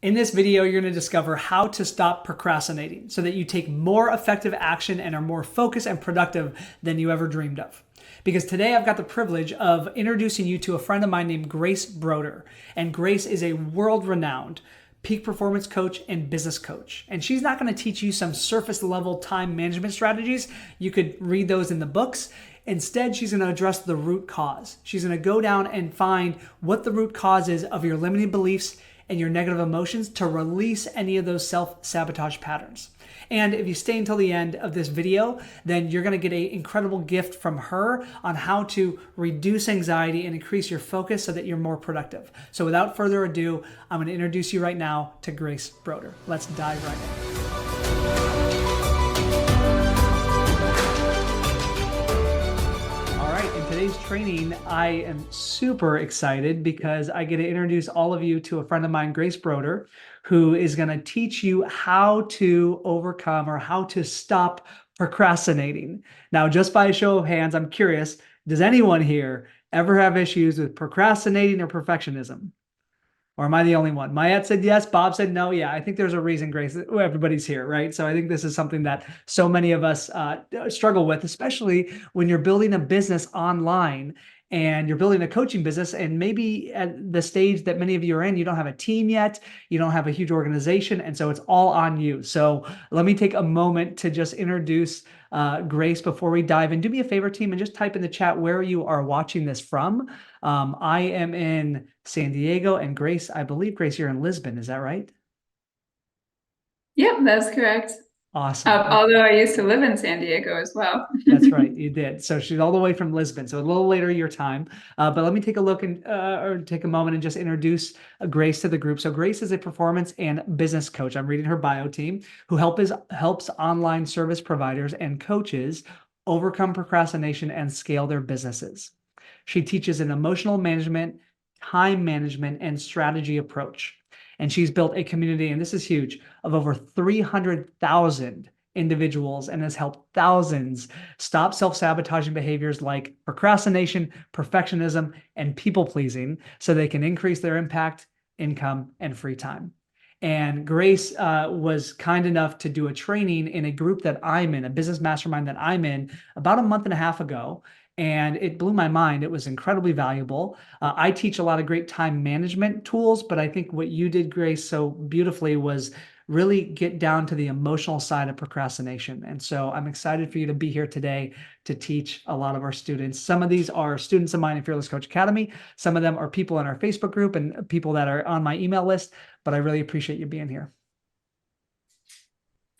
In this video, you're going to discover how to stop procrastinating so that you take more effective action and are more focused and productive than you ever dreamed of. Because today I've got the privilege of introducing you to a friend of mine named Grace Broder. And Grace is a world-renowned peak performance coach and business coach. And she's not going to teach you some surface level time management strategies. You could read those in the books. Instead, she's going to address the root cause. She's going to go down and find what the root cause is of your limiting beliefs and your negative emotions to release any of those self-sabotage patterns. And if you stay until the end of this video, then you're going to get an incredible gift from her on how to reduce anxiety and increase your focus so that you're more productive. So without further ado, I'm going to introduce you right now to Grace Broder. Let's dive right in. Today's training, I am super excited because I get to introduce all of you to a friend of mine, Grace Broder, who is going to teach you how to overcome or how to stop procrastinating. Now, just by a show of hands, I'm curious, does anyone here ever have issues with procrastinating or perfectionism? Or am I the only one? Mayette said yes. Bob said no. Yeah, I think there's a reason, Grace. Everybody's here, right? So I think this is something that so many of us struggle with, especially when you're building a business online and you're building a coaching business. And maybe at the stage that many of you are in, you don't have a team yet. You don't have a huge organization. And so it's all on you. So let me take a moment to just introduce Grace before we dive in. Do me a favor, team, and just type in the chat where you are watching this from. I am in San Diego, and Grace, I believe, Grace, you're in Lisbon. Is that right? Yep, that's correct. Awesome. Although I used to live in San Diego as well. That's right, you did. So she's all the way from Lisbon, so a little later your time. But let me take a look and or take a moment and just introduce Grace to the group. So Grace is a performance and business coach. I'm reading her bio team, who helps online service providers and coaches overcome procrastination and scale their businesses. She teaches an emotional management, time management, and strategy approach. And she's built a community, and this is huge, of over 300,000 individuals and has helped thousands stop self-sabotaging behaviors like procrastination, perfectionism, and people-pleasing so they can increase their impact, income, and free time. And Grace was kind enough to do a training in a group that I'm in, a business mastermind that I'm in, about a month and a half ago. And it blew my mind. It was incredibly valuable. I teach a lot of great time management tools, but I think what you did, Grace, so beautifully was really get down to the emotional side of procrastination. And so I'm excited for you to be here today to teach a lot of our students. Some of these are students of mine in Fearless Coach Academy. Some of them are people in our Facebook group and people that are on my email list, but I really appreciate you being here.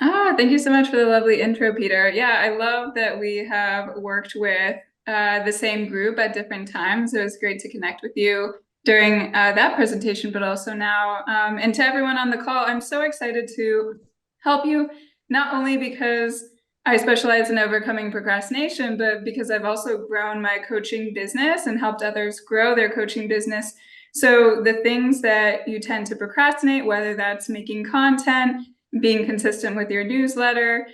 Thank you so much for the lovely intro, Peter. Yeah, I love that we have worked with the same group at different times. It was great to connect with you during that presentation, but also now. And to everyone on the call, I'm so excited to help you, not only because I specialize in overcoming procrastination, but because I've also grown my coaching business and helped others grow their coaching business. So the things that you tend to procrastinate, whether that's making content, being consistent with your newsletter,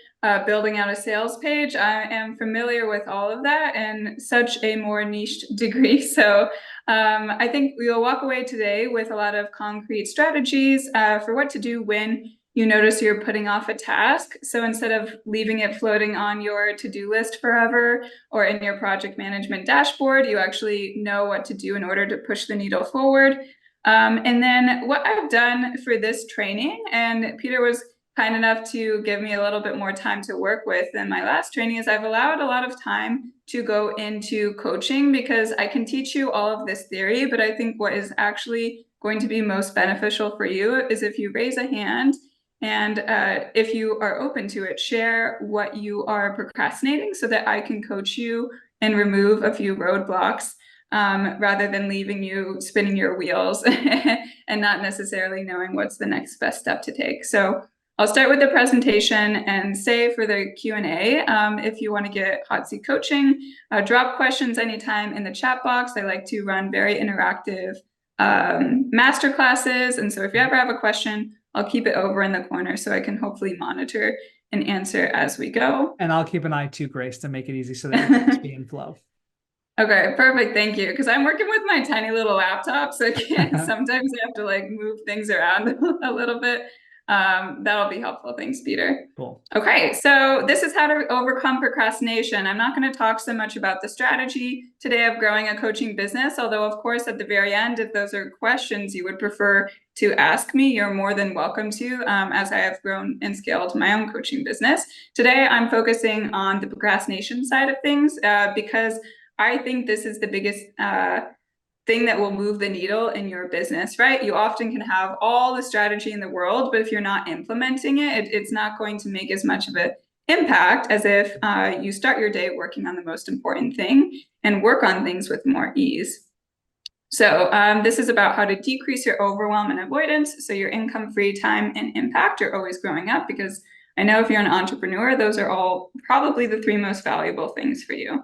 building out a sales page, I am familiar with all of that in such a more niche degree. So I think we will walk away today with a lot of concrete strategies for what to do when you notice you're putting off a task. So instead of leaving it floating on your to-do list forever or in your project management dashboard, you actually know what to do in order to push the needle forward. And then what I've done for this training, and Peter was kind enough to give me a little bit more time to work with than my last training, is I've allowed a lot of time to go into coaching, because I can teach you all of this theory, but I think what is actually going to be most beneficial for you is if you raise a hand and if you are open to it, share what you are procrastinating so that I can coach you and remove a few roadblocks. Rather than leaving you spinning your wheels and not necessarily knowing what's the next best step to take. So I'll start with the presentation and say for the Q&A, if you want to get hot seat coaching, drop questions anytime in the chat box. I like to run very interactive master classes. And so if you ever have a question, I'll keep it over in the corner so I can hopefully monitor and answer as we go. And I'll keep an eye too, Grace, to make it easy so that you can be in flow. Okay, perfect. Thank you. Because I'm working with my tiny little laptop, so I can't, sometimes I have to like move things around a little bit. That'll be helpful. Thanks, Peter. Cool. Okay, so this is how to overcome procrastination. I'm not going to talk so much about the strategy today of growing a coaching business, although, of course, at the very end, if those are questions you would prefer to ask me, you're more than welcome to, as I have grown and scaled my own coaching business. Today, I'm focusing on the procrastination side of things because I think this is the biggest thing that will move the needle in your business, right? You often can have all the strategy in the world, but if you're not implementing it's not going to make as much of an impact as if you start your day working on the most important thing and work on things with more ease. So this is about how to decrease your overwhelm and avoidance so your income, free time, and impact are always growing up, because I know if you're an entrepreneur, those are all probably the three most valuable things for you.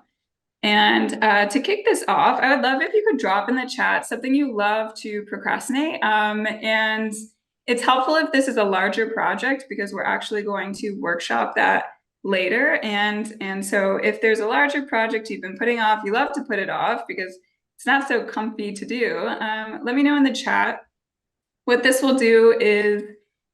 And to kick this off, I would love if you could drop in the chat something you love to procrastinate. And it's helpful if this is a larger project, because we're actually going to workshop that later. And so if there's a larger project you've been putting off, you love to put it off because it's not so comfy to do, let me know in the chat. What this will do is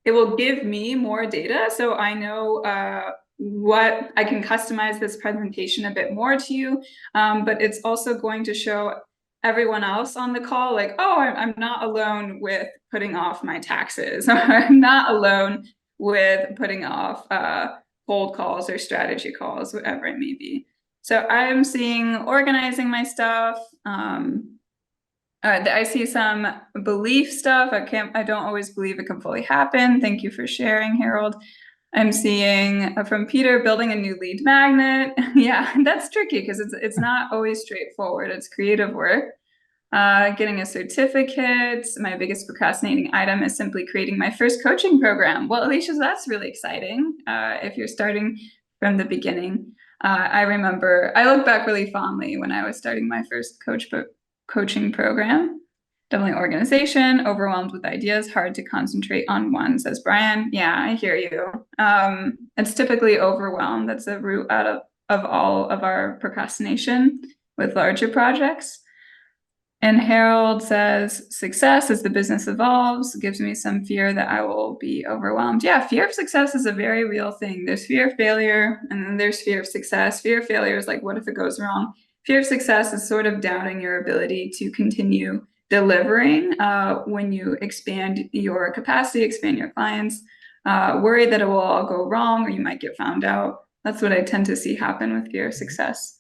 it will give me more data so I know what I can customize this presentation a bit more to you, but it's also going to show everyone else on the call like, oh, I'm not alone with putting off my taxes. I'm not alone with putting off cold calls or strategy calls, whatever it may be. So I'm seeing organizing my stuff. I see some belief stuff. I don't always believe it can fully happen. Thank you for sharing, Harold. I'm seeing from Peter, building a new lead magnet. Yeah, that's tricky because it's not always straightforward. It's creative work. Getting a certificate. My biggest procrastinating item is simply creating my first coaching program. Well, Alicia, that's really exciting. If you're starting from the beginning. I remember, I look back really fondly when I was starting my first coaching program. Definitely organization, overwhelmed with ideas, hard to concentrate on one, says Brian. Yeah, I hear you. It's typically overwhelmed. That's the root out of all of our procrastination with larger projects. And Harold says, success as the business evolves gives me some fear that I will be overwhelmed. Yeah, fear of success is a very real thing. There's fear of failure, and then there's fear of success. Fear of failure is like, what if it goes wrong? Fear of success is sort of doubting your ability to continue delivering when you expand your capacity, expand your clients, worry that it will all go wrong or you might get found out. That's what I tend to see happen with fear of success.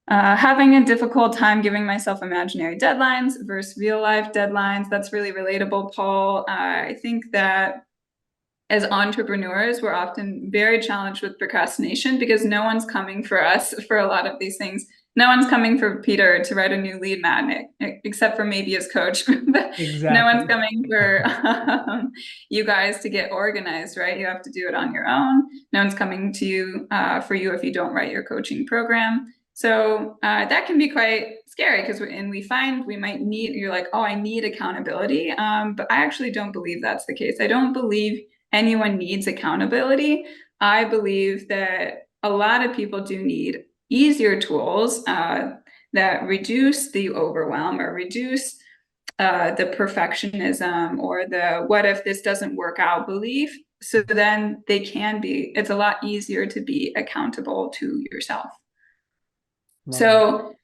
Having a difficult time giving myself imaginary deadlines versus real life deadlines. That's really relatable, Paul. I think that as entrepreneurs, we're often very challenged with procrastination because no one's coming for us for a lot of these things. No one's coming for Peter to write a new lead magnet, except for maybe his coach. No one's Exactly. coming for you guys to get organized, right? You have to do it on your own. No one's coming to you for you if you don't write your coaching program. So that can be quite scary because we find we might need, you're like, oh, I need accountability. But I actually don't believe that's the case. I don't believe anyone needs accountability. I believe that a lot of people do need easier tools that reduce the overwhelm or reduce the perfectionism or the what if this doesn't work out belief. So then it's a lot easier to be accountable to yourself. Love that. So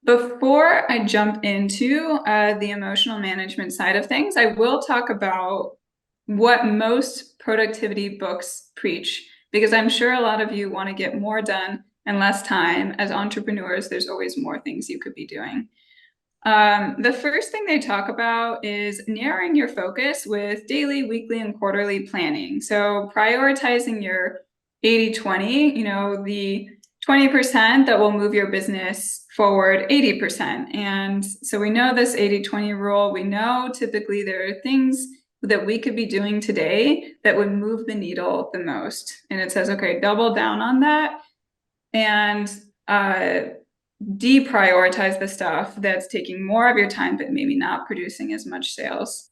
before I jump into the emotional management side of things, I will talk about what most productivity books preach, because I'm sure a lot of you want to get more done in less time. As entrepreneurs, there's always more things you could be doing. The first thing they talk about is narrowing your focus with daily, weekly, and quarterly planning. So prioritizing your 80-20, the 20% that will move your business forward 80%. And so we know this 80-20 rule. We know typically there are things that we could be doing today that would move the needle the most. And it says, okay, double down on that and deprioritize the stuff that's taking more of your time, but maybe not producing as much sales.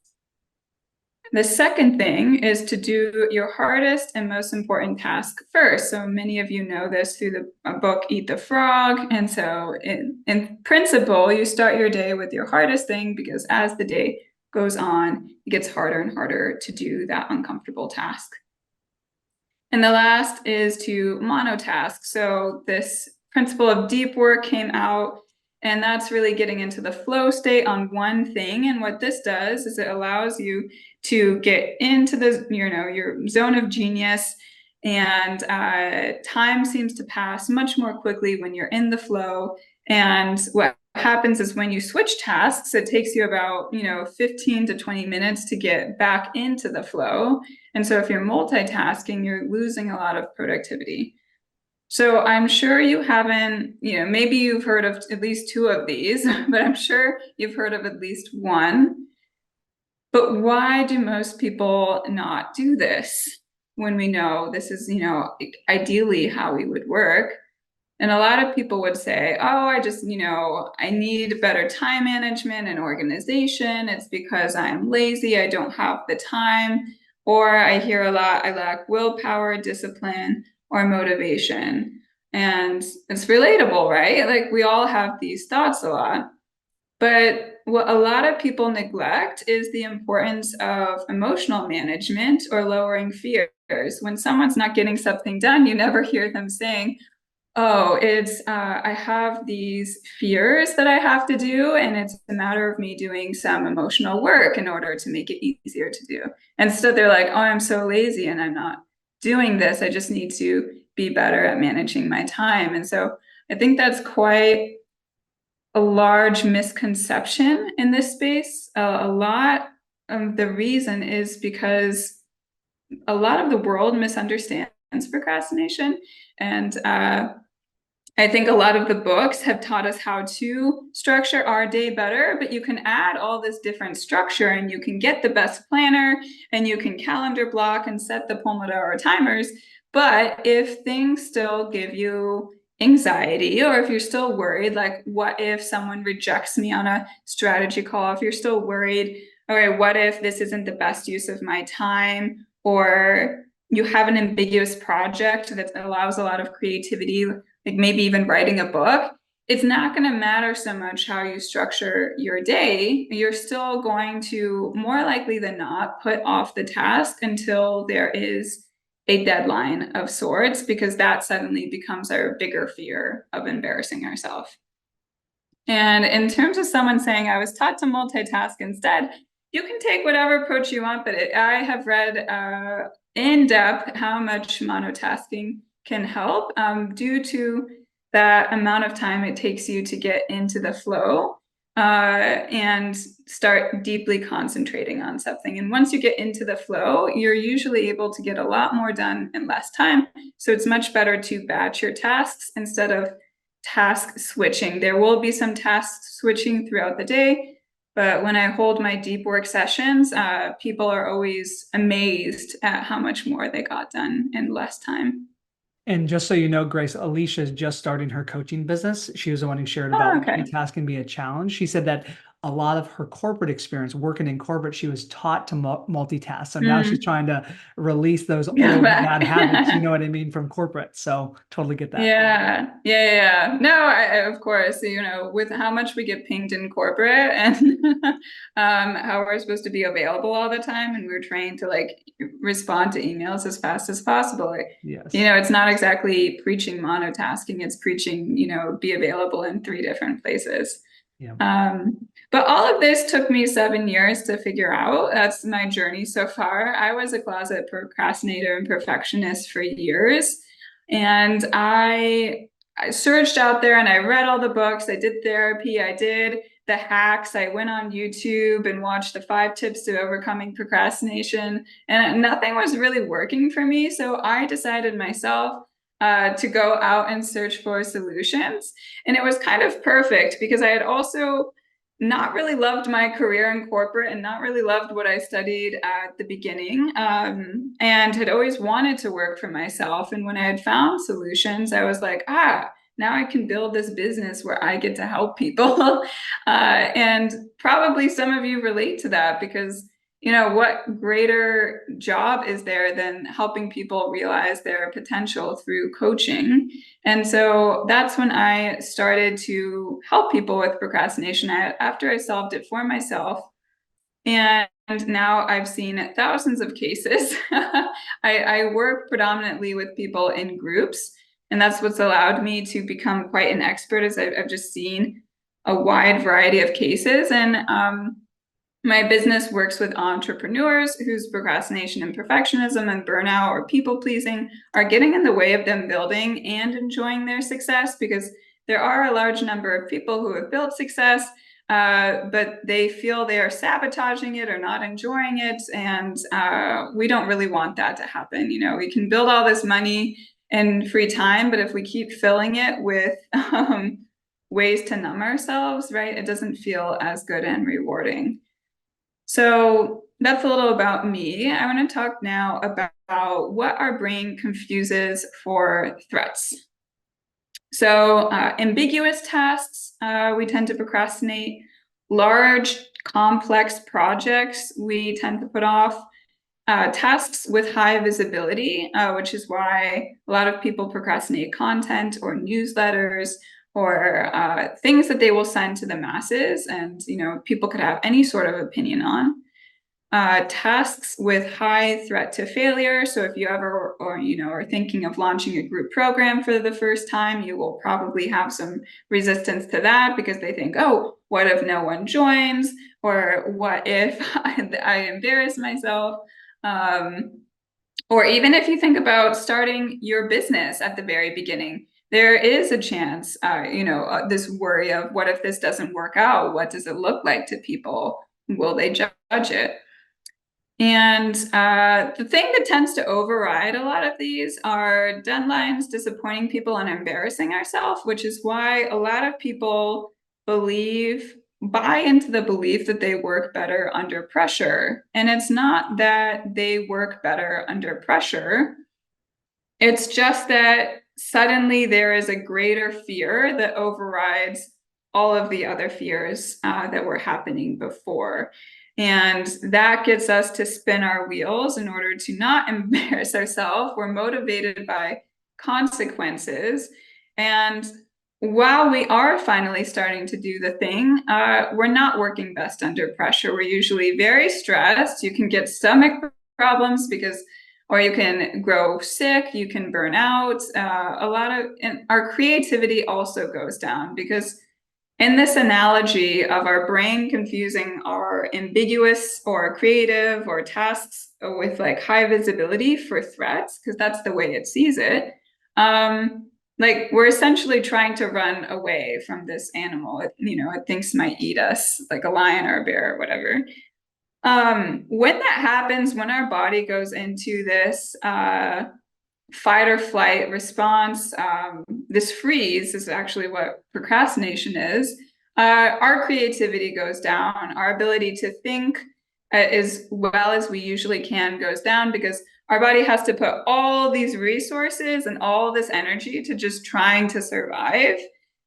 The second thing is to do your hardest and most important task first. So many of you know this through the book Eat the Frog. And so, in principle, you start your day with your hardest thing because as the day goes on, it gets harder and harder to do that uncomfortable task. And the last is to monotask. So this principle of deep work came out, and that's really getting into the flow state on one thing. And what this does is it allows you to get into the, your zone of genius, and time seems to pass much more quickly when you're in the flow. And what happens is when you switch tasks, it takes you about 15 to 20 minutes to get back into the flow. And so if you're multitasking, you're losing a lot of productivity. So I'm sure you haven't, maybe you've heard of at least two of these, but I'm sure you've heard of at least one. But why do most people not do this when we know this is, ideally how we would work? And a lot of people would say, oh, I just, I need better time management and organization. It's because I'm lazy, I don't have the time. Or I hear a lot, I lack willpower, discipline, or motivation. And it's relatable, right? Like we all have these thoughts a lot. But what a lot of people neglect is the importance of emotional management or lowering fears. When someone's not getting something done, you never hear them saying, oh, it's I have these fears that I have to do, and it's a matter of me doing some emotional work in order to make it easier to do. Instead, they're like, oh, I'm so lazy and I'm not doing this. I just need to be better at managing my time. And so I think that's quite a large misconception in this space. A lot of the reason is because a lot of the world misunderstands procrastination. And I think a lot of the books have taught us how to structure our day better, but you can add all this different structure and you can get the best planner and you can calendar block and set the Pomodoro timers. But if things still give you anxiety, or if you're still worried, like what if someone rejects me on a strategy call, if you're still worried, okay, what if this isn't the best use of my time, or you have an ambiguous project that allows a lot of creativity, like maybe even writing a book, it's not going to matter so much how you structure your day. You're still going to, more likely than not, put off the task until there is a deadline of sorts, because that suddenly becomes our bigger fear of embarrassing ourselves. And in terms of someone saying, I was taught to multitask instead, you can take whatever approach you want, but I have read in depth how much monotasking can help due to that amount of time it takes you to get into the flow and start deeply concentrating on something. And once you get into the flow, you're usually able to get a lot more done in less time. So it's much better to batch your tasks instead of task switching. There will be some task switching throughout the day, but when I hold my deep work sessions, people are always amazed at how much more they got done in less time. And just so you know, Grace, Alicia is just starting her coaching business. She was the one who shared about Oh, okay. multitasking being a challenge. She said that a lot of her corporate experience, working in corporate, she was taught to multitask. So now she's trying to release those Yeah, old bad habits, you know what I mean, from corporate. So totally get that. yeah. No, of course, with how much we get pinged in corporate and how we're supposed to be available all the time, and we're trained to like respond to emails as fast as possible. Yes. It's not exactly preaching monotasking, it's preaching, be available in three different places. Yeah. But all of this took me 7 years to figure out. That's my journey so far. I was a closet procrastinator and perfectionist for years. And I searched out there and I read all the books. I did therapy. I did the hacks. I went on YouTube and watched the 5 tips to overcoming procrastination. And nothing was really working for me. So I decided myself to go out and search for solutions. And it was kind of perfect because I had also not really loved my career in corporate and not really loved what I studied at the beginning, and had always wanted to work for myself. And when I had found solutions, I was like, now I can build this business where I get to help people. And probably some of you relate to that because what greater job is there than helping people realize their potential through coaching? And so that's when I started to help people with procrastination after I solved it for myself. And now I've seen thousands of cases. I work predominantly with people in groups, and that's what's allowed me to become quite an expert, as I've just seen a wide variety of cases. And my business works with entrepreneurs whose procrastination and perfectionism and burnout or people pleasing are getting in the way of them building and enjoying their success, because there are a large number of people who have built success, but they feel they are sabotaging it or not enjoying it. And we don't really want that to happen. We can build all this money in free time, but if we keep filling it with ways to numb ourselves, right, it doesn't feel as good and rewarding. So that's a little about me. I want to talk now about what our brain confuses for threats. So ambiguous tasks, we tend to procrastinate. Large, complex projects, we tend to put off. Tasks with high visibility, which is why a lot of people procrastinate content or newsletters or things that they will send to the masses, and people could have any sort of opinion on. Tasks with high threat to failure. So if you ever are thinking of launching a group program for the first time, you will probably have some resistance to that because they think, oh, what if no one joins? Or what if I embarrass myself? Or even if you think about starting your business at the very beginning, there is a chance, this worry of what if this doesn't work out? What does it look like to people? Will they judge it? And the thing that tends to override a lot of these are deadlines, disappointing people, and embarrassing ourselves, which is why a lot of people buy into the belief that they work better under pressure. And it's not that they work better under pressure. It's just that suddenly there is a greater fear that overrides all of the other fears that were happening before. And that gets us to spin our wheels in order to not embarrass ourselves. We're motivated by consequences. And while we are finally starting to do the thing, we're not working best under pressure. We're usually very stressed. You can get stomach problems or you can grow sick, you can burn out. And our creativity also goes down, because in this analogy of our brain confusing our ambiguous or creative or tasks with like high visibility for threats, because that's the way it sees it, like we're essentially trying to run away from this animal. It thinks might eat us, like a lion or a bear or whatever. When that happens, when our body goes into this fight or flight response, this freeze is actually what procrastination is. Our creativity goes down. Our ability to think as well as we usually can goes down, because our body has to put all these resources and all this energy to just trying to survive.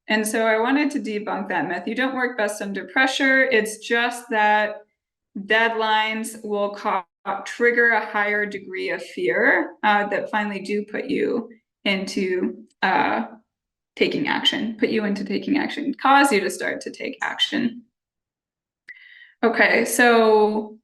And so I wanted to debunk that myth. You don't work best under pressure. It's just that deadlines will trigger a higher degree of fear that finally do put you into taking action, cause you to start to take action. Okay, so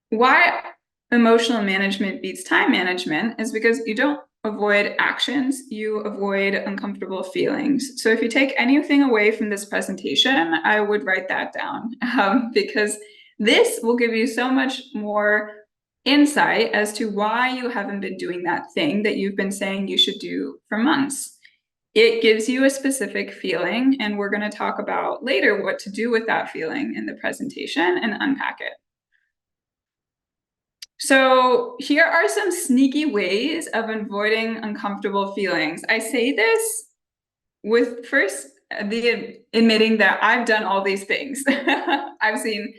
why emotional management beats time management is because you don't avoid actions, you avoid uncomfortable feelings. So if you take anything away from this presentation, I would write that down, because this will give you so much more insight as to why you haven't been doing that thing that you've been saying you should do for months. It gives you a specific feeling, and we're going to talk about later what to do with that feeling in the presentation and unpack it. So here are some sneaky ways of avoiding uncomfortable feelings. I say this with first admitting that I've done all these things. I've seen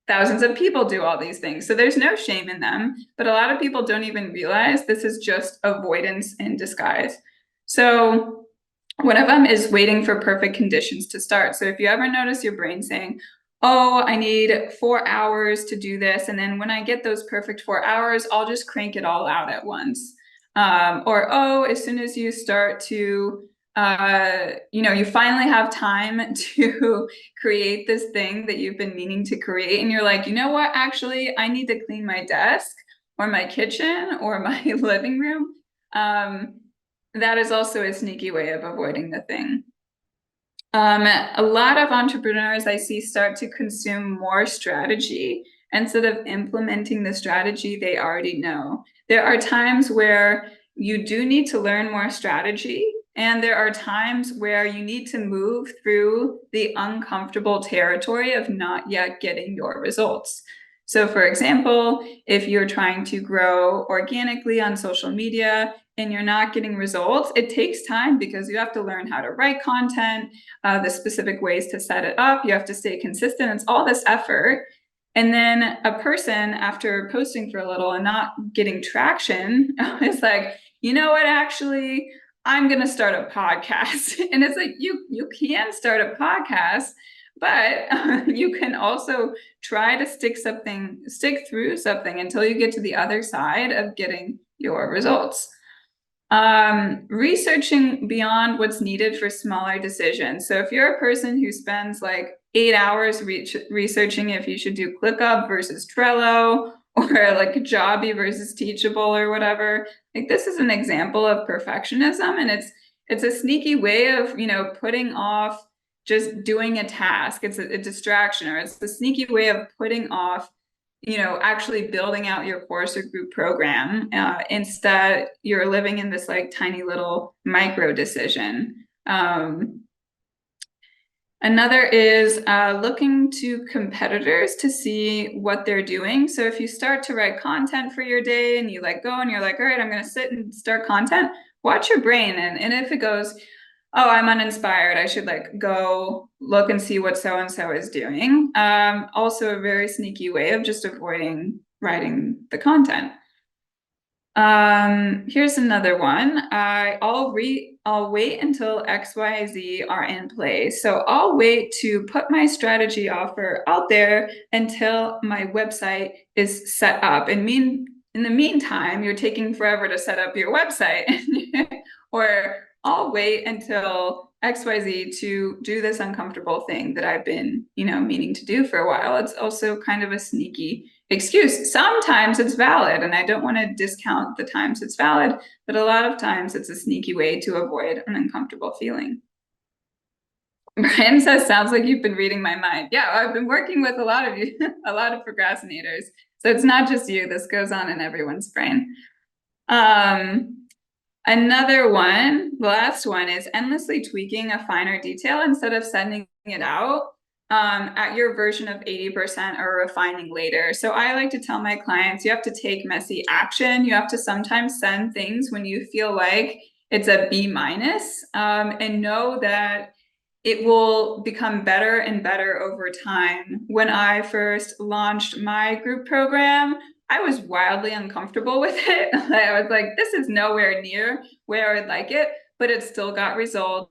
thousands of people do all these things, so there's no shame in them, but a lot of people don't even realize this is just avoidance in disguise. So one of them is waiting for perfect conditions to start. So if you ever notice your brain saying, oh, I need 4 hours to do this. And then when I get those perfect 4 hours, I'll just crank it all out at once. Or, oh, as soon as you start to, you finally have time to create this thing that you've been meaning to create. And you're like, you know what? Actually, I need to clean my desk or my kitchen or my living room. Um, that is also a sneaky way of avoiding the thing. A lot of entrepreneurs I see start to consume more strategy instead of implementing the strategy they already know. There are times where you do need to learn more strategy, and there are times where you need to move through the uncomfortable territory of not yet getting your results. So, for example, if you're trying to grow organically on social media and you're not getting results, it takes time because you have to learn how to write content, the specific ways to set it up. You have to stay consistent. It's all this effort. And then a person, after posting for a little and not getting traction, is like, you know what, actually, I'm going to start a podcast. And it's like, you can start a podcast, but you can also try to stick through something until you get to the other side of getting your results. Researching beyond what's needed for smaller decisions. So if you're a person who spends like 8 hours researching if you should do ClickUp versus Trello or like Jobby versus Teachable or whatever, like this is an example of perfectionism, and it's a sneaky way of putting off just doing a task. It's a distraction, or it's a sneaky way of putting off actually building out your course or group program. Instead, you're living in this like tiny little micro decision. Another is looking to competitors to see what they're doing. So if you start to write content for your day and you like go and you're like, all right, I'm going to sit and start content, watch your brain. And if it goes, oh, I'm uninspired, I should like go look and see what so and so is doing. Also, a very sneaky way of just avoiding writing the content. Here's another one. I'll wait until XYZ are in place. So I'll wait to put my strategy offer out there until my website is set up. And in the meantime, you're taking forever to set up your website. Or I'll wait until XYZ to do this uncomfortable thing that I've been, meaning to do for a while. It's also kind of a sneaky excuse. Sometimes it's valid, and I don't want to discount the times it's valid, but a lot of times it's a sneaky way to avoid an uncomfortable feeling. Brian says, sounds like you've been reading my mind. Yeah, I've been working with a lot of you, a lot of procrastinators. So it's not just you, this goes on in everyone's brain. Another one, the last one, is endlessly tweaking a finer detail instead of sending it out at your version of 80% or refining later. So I like to tell my clients, you have to take messy action. You have to sometimes send things when you feel like it's a B minus, and know that it will become better and better over time. When I first launched my group program, I was wildly uncomfortable with it. I was like, this is nowhere near where I'd like it, but it still got results.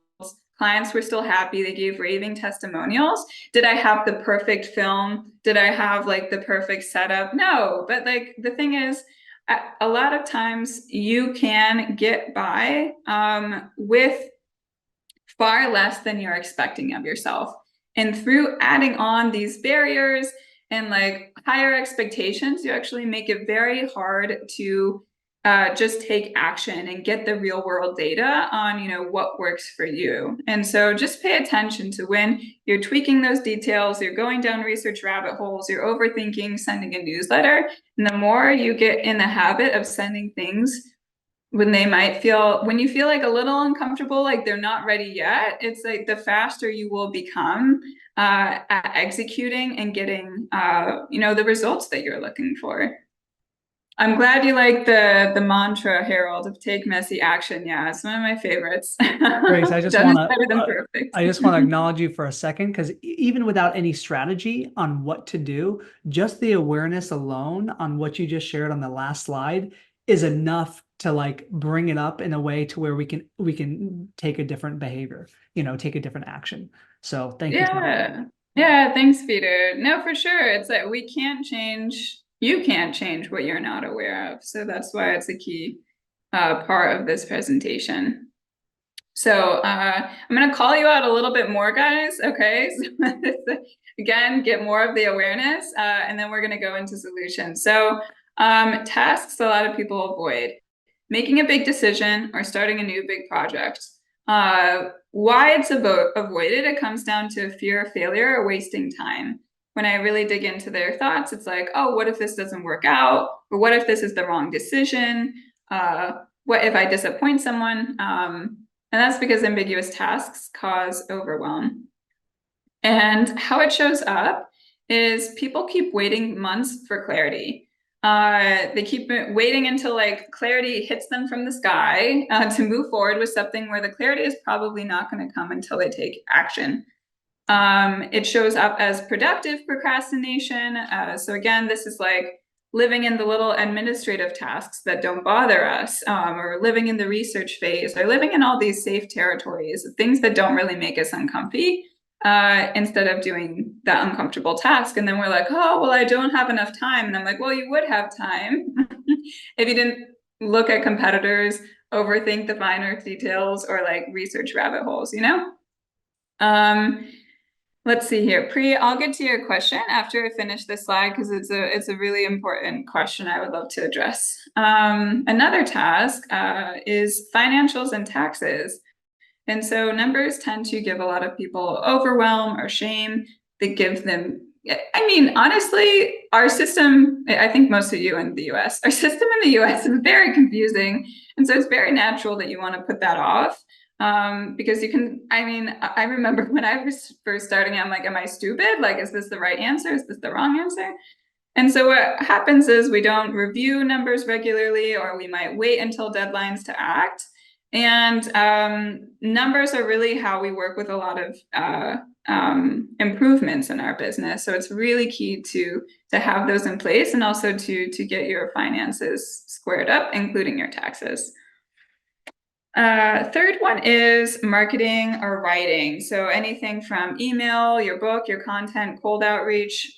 Clients were still happy. They gave raving testimonials. Did I have the perfect film? Did I have like the perfect setup? No, but like the thing is, a lot of times you can get by with far less than you're expecting of yourself. And through adding on these barriers and like higher expectations, you actually make it very hard to just take action and get the real world data on what works for you. And so just pay attention to when you're tweaking those details, you're going down research rabbit holes, you're overthinking sending a newsletter. And the more you get in the habit of sending things when you feel like a little uncomfortable, like they're not ready yet, it's like the faster you will become at executing and getting the results that you're looking for. I'm glad you like the mantra, Harold, of take messy action. Yeah, it's one of my favorites. Grace, Done is better than perfect. I just want to acknowledge you for a second, because even without any strategy on what to do, just the awareness alone on what you just shared on the last slide is enough to like bring it up in a way to where we can take a different behavior, take a different action. So thank you so much. Yeah. Yeah, thanks, Peter. No, for sure. It's like you can't change what you're not aware of. So that's why it's a key part of this presentation. So I'm going to call you out a little bit more, guys. Okay. So, again, get more of the awareness, and then we're going to go into solutions. So tasks a lot of people avoid. Making a big decision or starting a new big project. Why it's avoided, it comes down to fear of failure or wasting time. When I really dig into their thoughts, it's like, oh, what if this doesn't work out? Or what if this is the wrong decision? What if I disappoint someone? And that's because ambiguous tasks cause overwhelm. And how it shows up is people keep waiting months for clarity. They keep waiting until like clarity hits them from the sky to move forward with something where the clarity is probably not going to come until they take action. It shows up as productive procrastination. So again, this is like living in the little administrative tasks that don't bother us, or living in the research phase, or living in all these safe territories, things that don't really make us uncomfy, instead of doing that uncomfortable task. And then we're like, oh, well, I don't have enough time. And I'm like, well, you would have time if you didn't look at competitors, overthink the finer details, or like research rabbit holes, you know? Um, Let's see here. I'll get to your question after I finish this slide because it's a really important question I would love to address. Another task is financials and taxes. And so numbers tend to give a lot of people overwhelm or shame. They give them, I mean, honestly, our system, I think most of you in the US, our system in the US is very confusing. And so it's very natural that you want to put that off. Because you can, I mean, I remember when I was first starting, I'm like, am I stupid? Like, is this the right answer? Is this the wrong answer? And so what happens is we don't review numbers regularly, or we might wait until deadlines to act. And numbers are really how we work with a lot of improvements in our business. So it's really key to have those in place, and also to get your finances squared up, including your taxes. Third one is marketing or writing. So anything from email, your book, your content, cold outreach.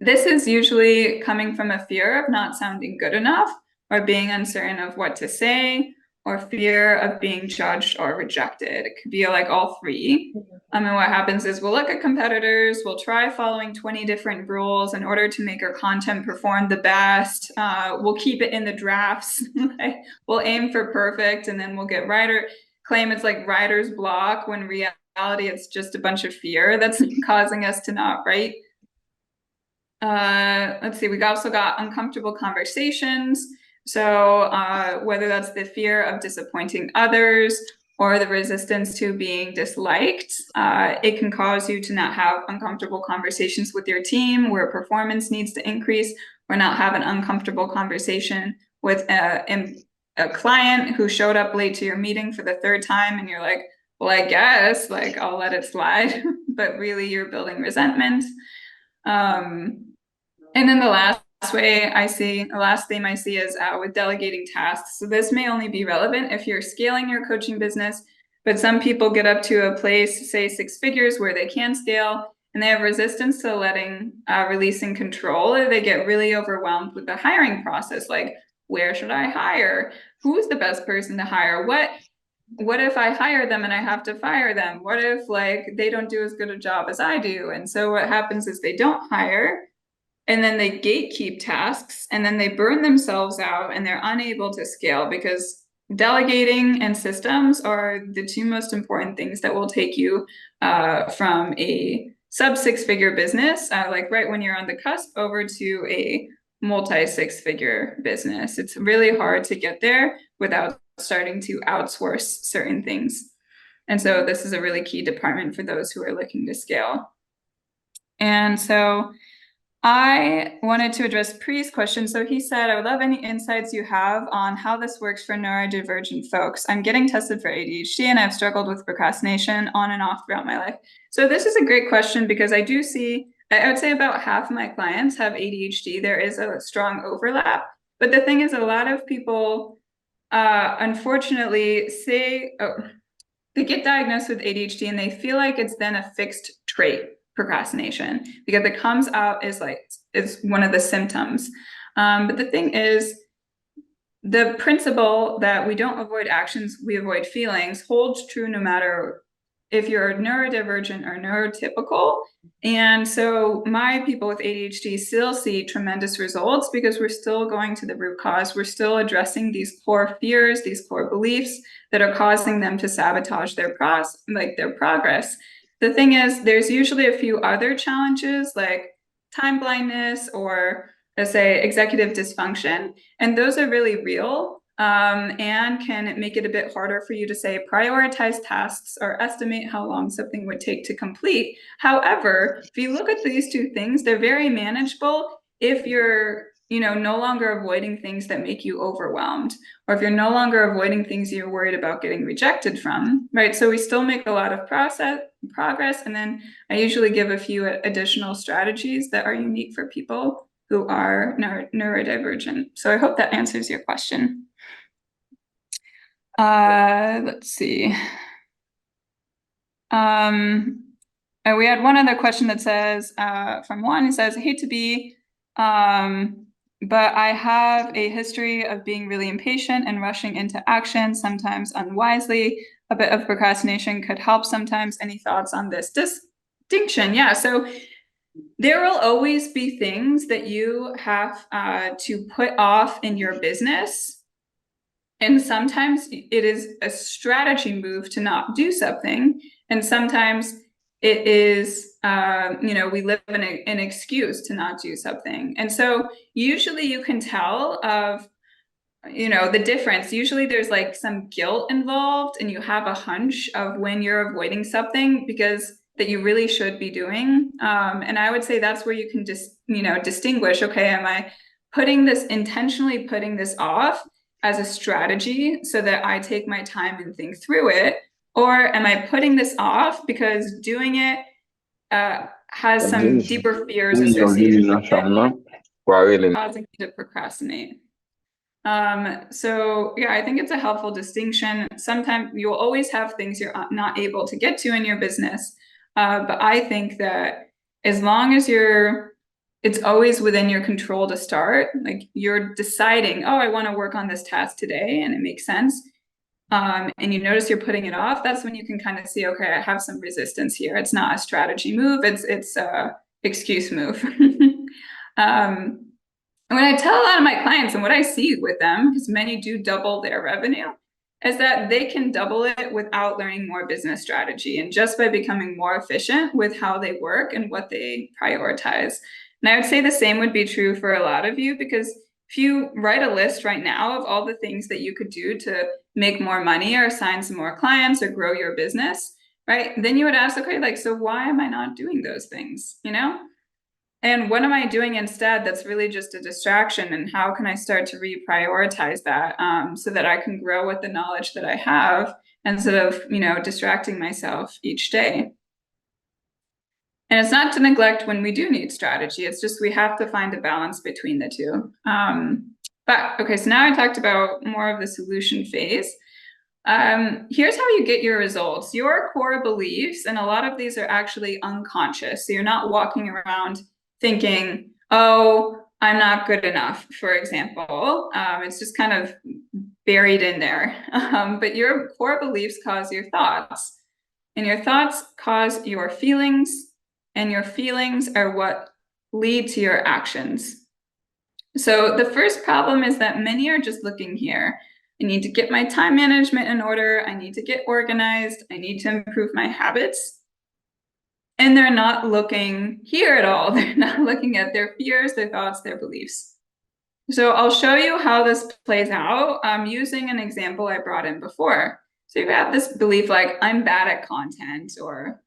This is usually coming from a fear of not sounding good enough, or being uncertain of what to say, or fear of being judged or rejected. It could be like all three. And what happens is we'll look at competitors, we'll try following 20 different rules in order to make our content perform the best. We'll keep it in the drafts. We'll aim for perfect, and then we'll get claim it's like writer's block, when reality it's just a bunch of fear that's causing us to not write. Let's see, we also got uncomfortable conversations. So whether that's the fear of disappointing others or the resistance to being disliked, it can cause you to not have uncomfortable conversations with your team where performance needs to increase, or not have an uncomfortable conversation with a client who showed up late to your meeting for the third time, and you're like, well, I guess like I'll let it slide, but really you're building resentment. And then the last theme I see is with delegating tasks. So this may only be relevant if you're scaling your coaching business, but some people get up to a place, say 6 figures, where they can scale, and they have resistance to releasing control, or they get really overwhelmed with the hiring process. Like, where should I hire? Who's the best person to hire? What if I hire them and I have to fire them? What if like they don't do as good a job as I do? And so what happens is they don't hire, and then they gatekeep tasks, and then they burn themselves out, and they're unable to scale, because delegating and systems are the 2 most important things that will take you from a sub 6-figure business, like right when you're on the cusp, over to a multi 6-figure business. It's really hard to get there without starting to outsource certain things. And so this is a really key department for those who are looking to scale. And so I wanted to address Pri's question. So he said, I would love any insights you have on how this works for neurodivergent folks. I'm getting tested for ADHD, and I've struggled with procrastination on and off throughout my life. So this is a great question, because I do see, I would say about half of my clients have ADHD. There is a strong overlap. But the thing is, a lot of people, unfortunately, say, they get diagnosed with ADHD and they feel like it's then a fixed trait, procrastination, because it comes out as like it's one of the symptoms. But the thing is, the principle that we don't avoid actions, we avoid feelings holds true no matter if you're neurodivergent or neurotypical. And so my people with ADHD still see tremendous results because we're still going to the root cause. We're still addressing these core fears, these core beliefs that are causing them to sabotage their progress. The thing is, there's usually a few other challenges like time blindness or, let's say, executive dysfunction, and those are really real, and can make it a bit harder for you to say prioritize tasks or estimate how long something would take to complete. However, if you look at these two things, they're very manageable if you're no longer avoiding things that make you overwhelmed, or if you're no longer avoiding things you're worried about getting rejected from, right? So we still make a lot of progress, and then I usually give a few additional strategies that are unique for people who are neurodivergent. So I hope that answers your question. Let's see. And we had one other question that says, from Juan, it says, I hate to be, but I have a history of being really impatient and rushing into action, sometimes unwisely. A bit of procrastination could help sometimes. Any thoughts on this distinction? Yeah, so there will always be things that you have to put off in your business. And sometimes it is a strategy move to not do something. And sometimes it is, we live in an excuse to not do something. And so usually you can tell of, the difference. Usually there's like some guilt involved and you have a hunch of when you're avoiding something because that you really should be doing. And I would say that's where you can just, distinguish, okay, am I intentionally putting this off as a strategy so that I take my time and think through it? Or am I putting this off because doing it has some deeper fears associated with it, causing me to procrastinate? So yeah, I think it's a helpful distinction. Sometimes you'll always have things you're not able to get to in your business. But I think that as long as it's always within your control to start, like you're deciding, oh, I want to work on this task today, and it makes sense. And you notice you're putting it off, that's when you can kind of see, okay, I have some resistance here. It's not a strategy move, it's a excuse move. And when I tell a lot of my clients and what I see with them, because many do double their revenue, is that they can double it without learning more business strategy and just by becoming more efficient with how they work and what they prioritize. And I would say the same would be true for a lot of you, because if you write a list right now of all the things that you could do to make more money or sign some more clients or grow your business, right? Then you would ask, okay, like, so why am I not doing those things? And what am I doing instead that's really just a distraction? And how can I start to reprioritize that so that I can grow with the knowledge that I have instead of, distracting myself each day? And it's not to neglect when we do need strategy. It's just we have to find a balance between the two. But okay, so now I talked about more of the solution phase. Here's how you get your results. Your core beliefs, and a lot of these are actually unconscious. So you're not walking around thinking, oh, I'm not good enough, for example. It's just kind of buried in there. But your core beliefs cause your thoughts, and your thoughts cause your feelings, and your feelings are what lead to your actions. So the first problem is that many are just looking here. I need to get my time management in order. I need to get organized. I need to improve my habits. And they're not looking here at all. They're not looking at their fears, their thoughts, their beliefs. So I'll show you how this plays out using an example I brought in before. So you've got this belief like, I'm bad at content, or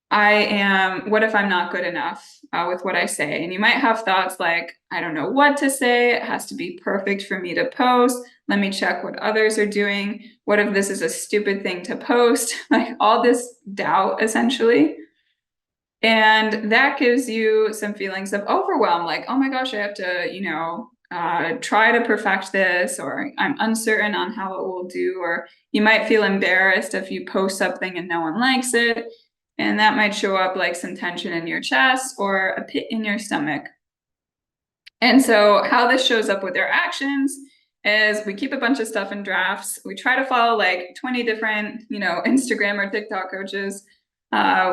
what if I'm not good enough with what I say? And you might have thoughts like, I don't know what to say. It has to be perfect for me to post. Let me check what others are doing. What if this is a stupid thing to post? Like all this doubt, essentially. And that gives you some feelings of overwhelm, like, oh my gosh, I have to, try to perfect this, or I'm uncertain on how it will do, or you might feel embarrassed if you post something and no one likes it. And that might show up like some tension in your chest or a pit in your stomach. And so how this shows up with our actions is we keep a bunch of stuff in drafts. We try to follow like 20 different, Instagram or TikTok coaches.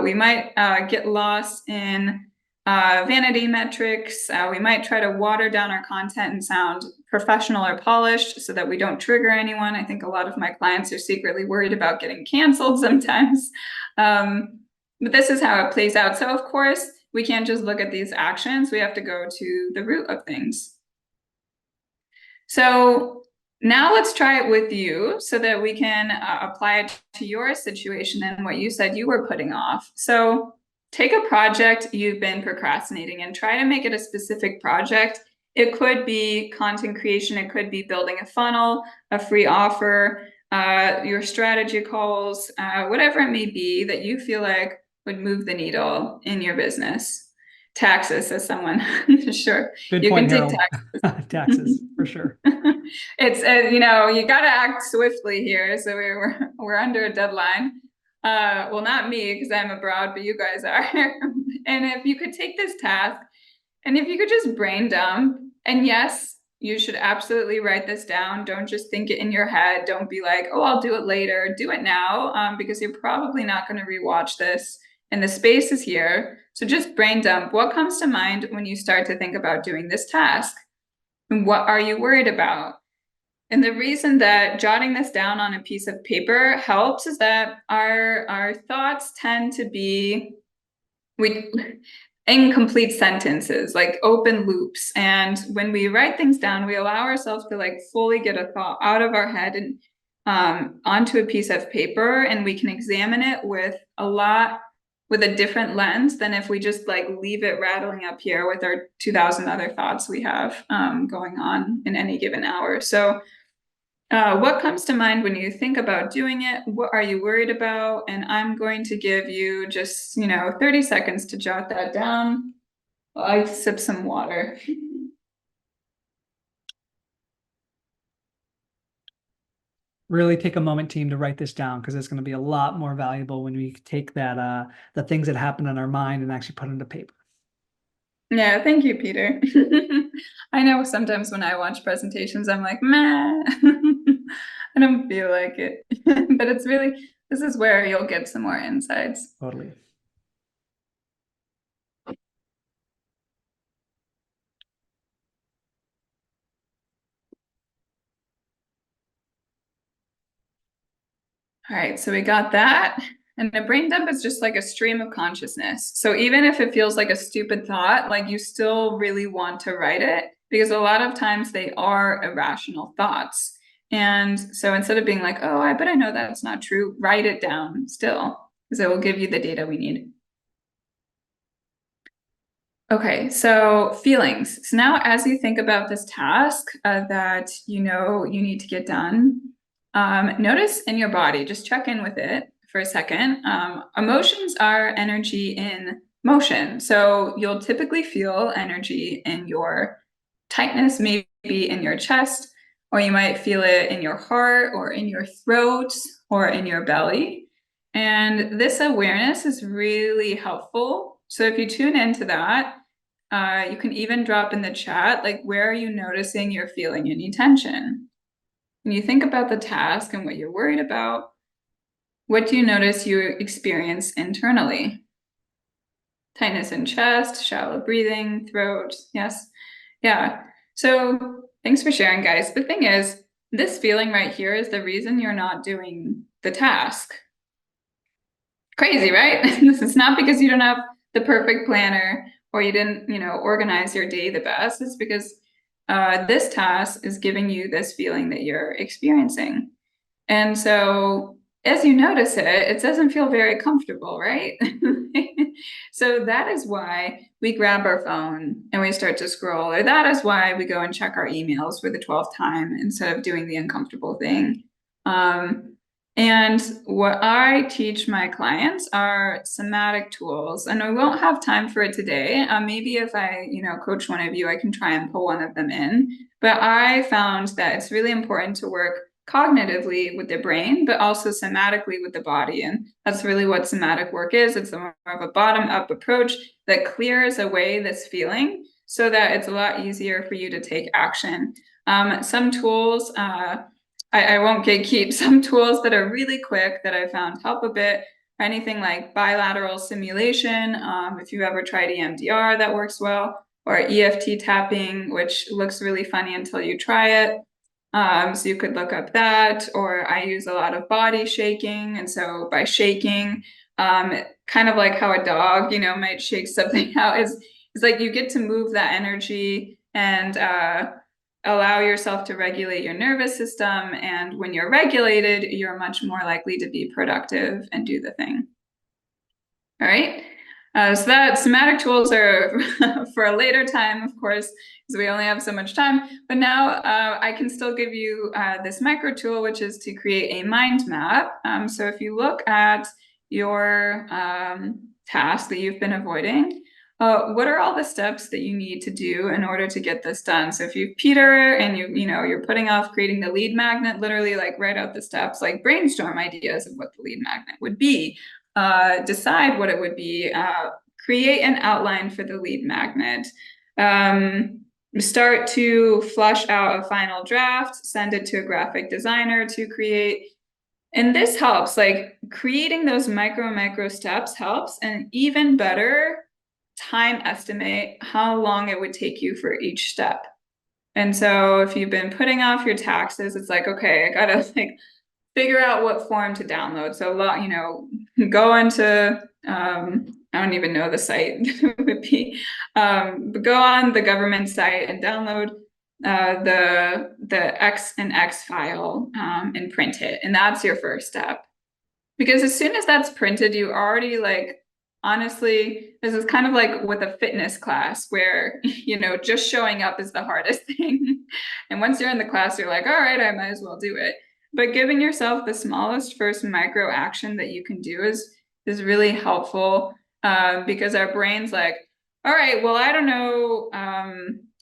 We might get lost in vanity metrics. We might try to water down our content and sound professional or polished so that we don't trigger anyone. I think a lot of my clients are secretly worried about getting canceled sometimes. But this is how it plays out. So, of course, we can't just look at these actions. We have to go to the root of things. So now let's try it with you so that we can apply it to your situation and what you said you were putting off. So take a project you've been procrastinating and try to make it a specific project. It could be content creation. It could be building a funnel, a free offer, your strategy calls, whatever it may be that you feel like would move the needle in your business. Taxes, as someone, sure. Good You point, can take Harold. Taxes, for sure. It's you got to act swiftly here, so we're under a deadline. Well, not me because I'm abroad, but you guys are. And if you could take this task, and if you could just brain dump, and yes, you should absolutely write this down. Don't just think it in your head. Don't be like, oh, I'll do it later. Do it now, because you're probably not going to rewatch this. And the space is here. So just brain dump. What comes to mind when you start to think about doing this task? And what are you worried about? And the reason that jotting this down on a piece of paper helps is that our thoughts tend to be incomplete sentences, like open loops. And when we write things down, we allow ourselves to like fully get a thought out of our head and onto a piece of paper, and we can examine it with a different lens than if we just like leave it rattling up here with our 2,000 other thoughts we have going on in any given hour. So what comes to mind when you think about doing it? What are you worried about? And I'm going to give you just, 30 seconds to jot that down while I sip some water. Really take a moment, team, to write this down, because it's going to be a lot more valuable when we take that the things that happen in our mind and actually put it into paper. Yeah, thank you, Peter. I know sometimes when I watch presentations, I'm like, meh, I don't feel like it. But this is where you'll get some more insights. Totally. All right, so we got that. And a brain dump is just like a stream of consciousness. So even if it feels like a stupid thought, like you still really want to write it, because a lot of times they are irrational thoughts. And so instead of being like, oh, I bet I know that's not true, write it down still, because it will give you the data we need. Okay, so feelings. So now as you think about this task that you need to get done, notice in your body, just check in with it for a second. Emotions are energy in motion. So you'll typically feel energy in your tightness, maybe in your chest, or you might feel it in your heart or in your throat or in your belly. And this awareness is really helpful. So if you tune into that, you can even drop in the chat, like, where are you noticing you're feeling any tension? When you think about the task and what you're worried about, what do you notice you experience internally? Tightness in chest, shallow breathing, throat. Yes. Yeah. So thanks for sharing, guys. The thing is, this feeling right here is the reason you're not doing the task. Crazy, right? This is not because you don't have the perfect planner or you didn't, organize your day the best. It's because this task is giving you this feeling that you're experiencing. And so as you notice it, it doesn't feel very comfortable, right? So that is why we grab our phone and we start to scroll, or that is why we go and check our emails for the 12th time instead of doing the uncomfortable thing. And what I teach my clients are somatic tools, and I won't have time for it today. Maybe if I, coach one of you, I can try and pull one of them in. But I found that it's really important to work cognitively with the brain, but also somatically with the body. And that's really what somatic work is. It's more of a bottom-up approach that clears away this feeling so that it's a lot easier for you to take action. Some tools, I won't gatekeep some tools that are really quick that I found help a bit. Anything like bilateral simulation, if you've ever tried EMDR, that works well, or EFT tapping, which looks really funny until you try it. So you could look up that, or I use a lot of body shaking. And so by shaking, kind of like how a dog, might shake something out, is like you get to move that energy and allow yourself to regulate your nervous system. And when you're regulated, you're much more likely to be productive and do the thing. All right. So that somatic tools are for a later time, of course, because we only have so much time. But now I can still give you this micro tool, which is to create a mind map. So if you look at your task that you've been avoiding, what are all the steps that you need to do in order to get this done? So if you Peter and you're putting off creating the lead magnet, literally like write out the steps, like brainstorm ideas of what the lead magnet would be. Decide what it would be, create an outline for the lead magnet, start to flush out a final draft, send it to a graphic designer to create. And this helps, like creating those micro steps helps, and even better, time estimate how long it would take you for each step. And so if you've been putting off your taxes, it's like, okay, I gotta like figure out what form to download. So, go into, I don't even know the site would be, but go on the government site and download the X and X file and print it. And that's your first step. Because as soon as that's printed, you already like, honestly, this is kind of like with a fitness class where, just showing up is the hardest thing. And once you're in the class, you're like, all right, I might as well do it. But giving yourself the smallest first micro action that you can do is really helpful, because our brain's like, all right, well, I don't know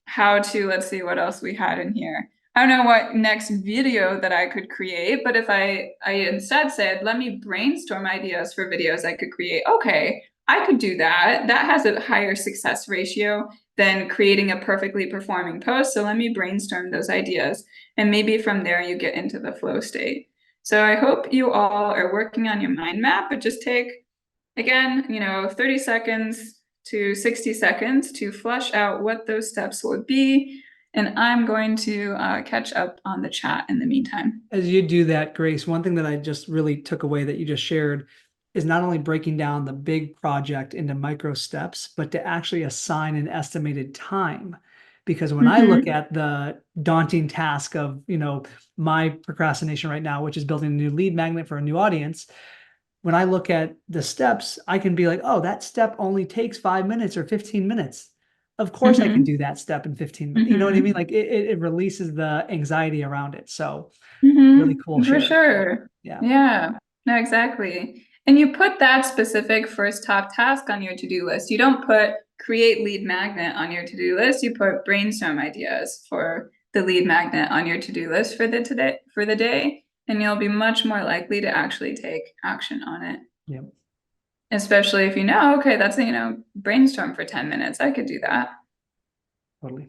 how to, let's see what else we had in here. I don't know what next video that I could create, but if I instead said, let me brainstorm ideas for videos I could create, okay, I could do that. That has a higher success ratio than creating a perfectly performing post. So let me brainstorm those ideas. And maybe from there you get into the flow state. So I hope you all are working on your mind map, but just take, again, 30 seconds to 60 seconds to flush out what those steps would be. And I'm going to catch up on the chat in the meantime. As you do that, Grace, one thing that I just really took away that you just shared is not only breaking down the big project into micro steps, but to actually assign an estimated time. Because when I look at the daunting task of, my procrastination right now, which is building a new lead magnet for a new audience, when I look at the steps, I can be like, oh, that step only takes 5 minutes or 15 minutes. Of course I can do that step in 15 minutes. You know what I mean? Like it releases the anxiety around it. So really cool For share. sure. Yeah. Yeah, no, exactly. And you put that specific first top task on your to-do list. You don't put create lead magnet on your to-do list. You put brainstorm ideas for the lead magnet on your to-do list for the day, and you'll be much more likely to actually take action on it. Yep. Especially if okay, that's brainstorm for 10 minutes. I could do that. Totally.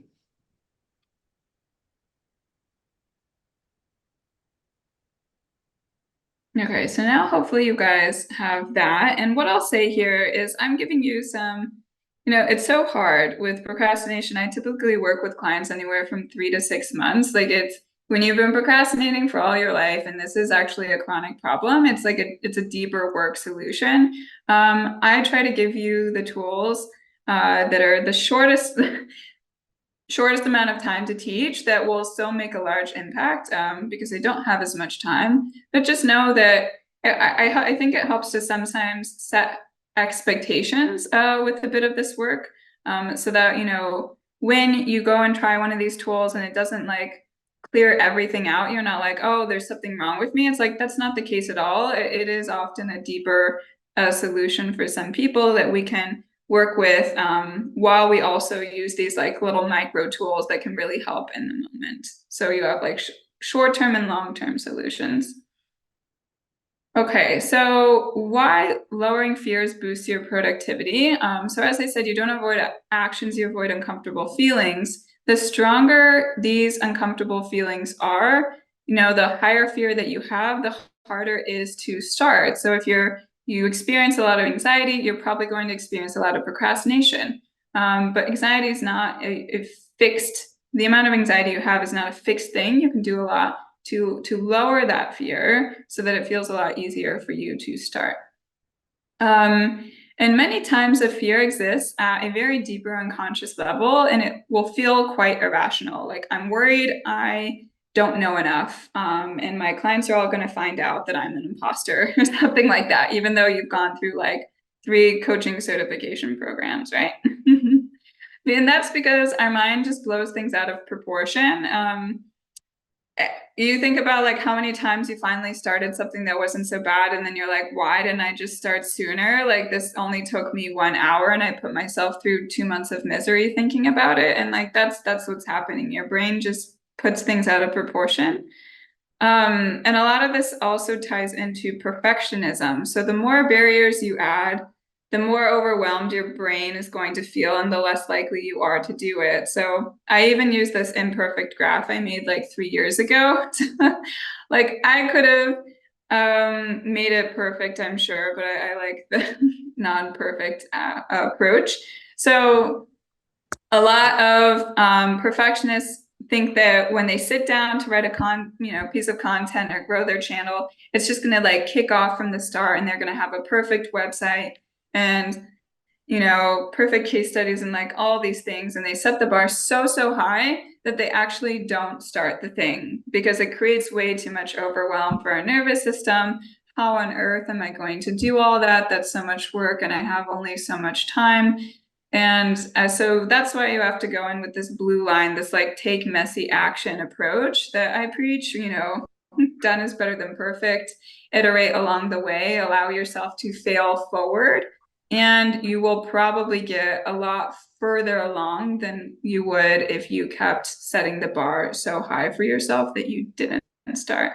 Okay, so now hopefully you guys have that. And what I'll say here is I'm giving you some, it's so hard with procrastination. I typically work with clients anywhere from 3 to 6 months. Like it's when you've been procrastinating for all your life, and this is actually a chronic problem, it's like it's a deeper work solution. I try to give you the tools that are the shortest amount of time to teach that will still make a large impact, because they don't have as much time. But just know that I think it helps to sometimes set expectations with a bit of this work, so that when you go and try one of these tools and it doesn't like clear everything out. You're not like, oh, there's something wrong with me. It's like, that's not the case at all. It is often a deeper solution for some people that we can work with, while we also use these like little micro tools that can really help in the moment. So you have like short-term and long-term solutions. Okay, so why lowering fears boosts your productivity? So as I said, you don't avoid actions, you avoid uncomfortable feelings. The stronger these uncomfortable feelings are, the higher fear that you have, the harder it is to start. So if you experience a lot of anxiety, you're probably going to experience a lot of procrastination. But anxiety is not a fixed, the amount of anxiety you have is not a fixed thing. You can do a lot to lower that fear so that it feels a lot easier for you to start. And many times the fear exists at a very deeper unconscious level, and it will feel quite irrational. Like, I'm worried I don't know enough, and my clients are all going to find out that I'm an imposter or something like that, even though you've gone through like 3 coaching certification programs, right? And that's because our mind just blows things out of proportion. You think about like how many times you finally started something that wasn't so bad, and then you're like, why didn't I just start sooner? Like, this only took me 1 hour and I put myself through 2 months of misery thinking about it. And like that's what's happening. Your brain just puts things out of proportion. And a lot of this also ties into perfectionism. So the more barriers you add, the more overwhelmed your brain is going to feel and the less likely you are to do it. So I even use this imperfect graph I made like 3 years ago. Like, I could have made it perfect, I'm sure, but I like the non-perfect approach. So a lot of perfectionists think that when they sit down to write a piece of content or grow their channel, it's just going to like kick off from the start, and they're going to have a perfect website and perfect case studies and like all these things. And they set the bar so high that they actually don't start the thing because it creates way too much overwhelm for our nervous system. How on earth am I going to do all that? That's so much work, and I have only so much time. And so that's why you have to go in with this blue line, this like take messy action approach that I preach. Done is better than perfect. Iterate along the way, allow yourself to fail forward, and you will probably get a lot further along than you would if you kept setting the bar so high for yourself that you didn't start.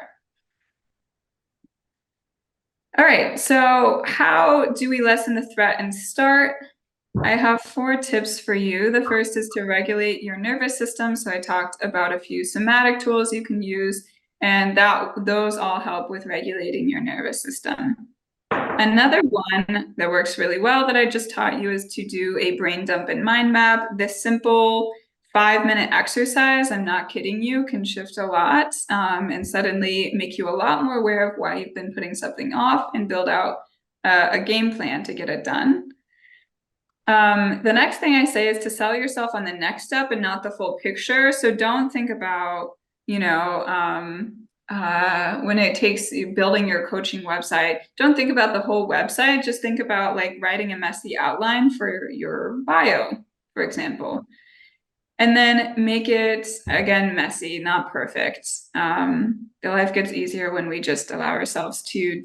All right, so how do we lessen the threat and start? I have 4 tips for you. The first is to regulate your nervous system. So I talked about a few somatic tools you can use, and those all help with regulating your nervous system. Another one that works really well that I just taught you is to do a brain dump and mind map. This simple 5-minute exercise, I'm not kidding you, can shift a lot, and suddenly make you a lot more aware of why you've been putting something off and build out a game plan to get it done. The next thing I say is to sell yourself on the next step and not the full picture. So don't think about, when it takes you building your coaching website, don't think about the whole website. Just think about like writing a messy outline for your bio, for example. And then make it, again, messy, not perfect. The life gets easier when we just allow ourselves to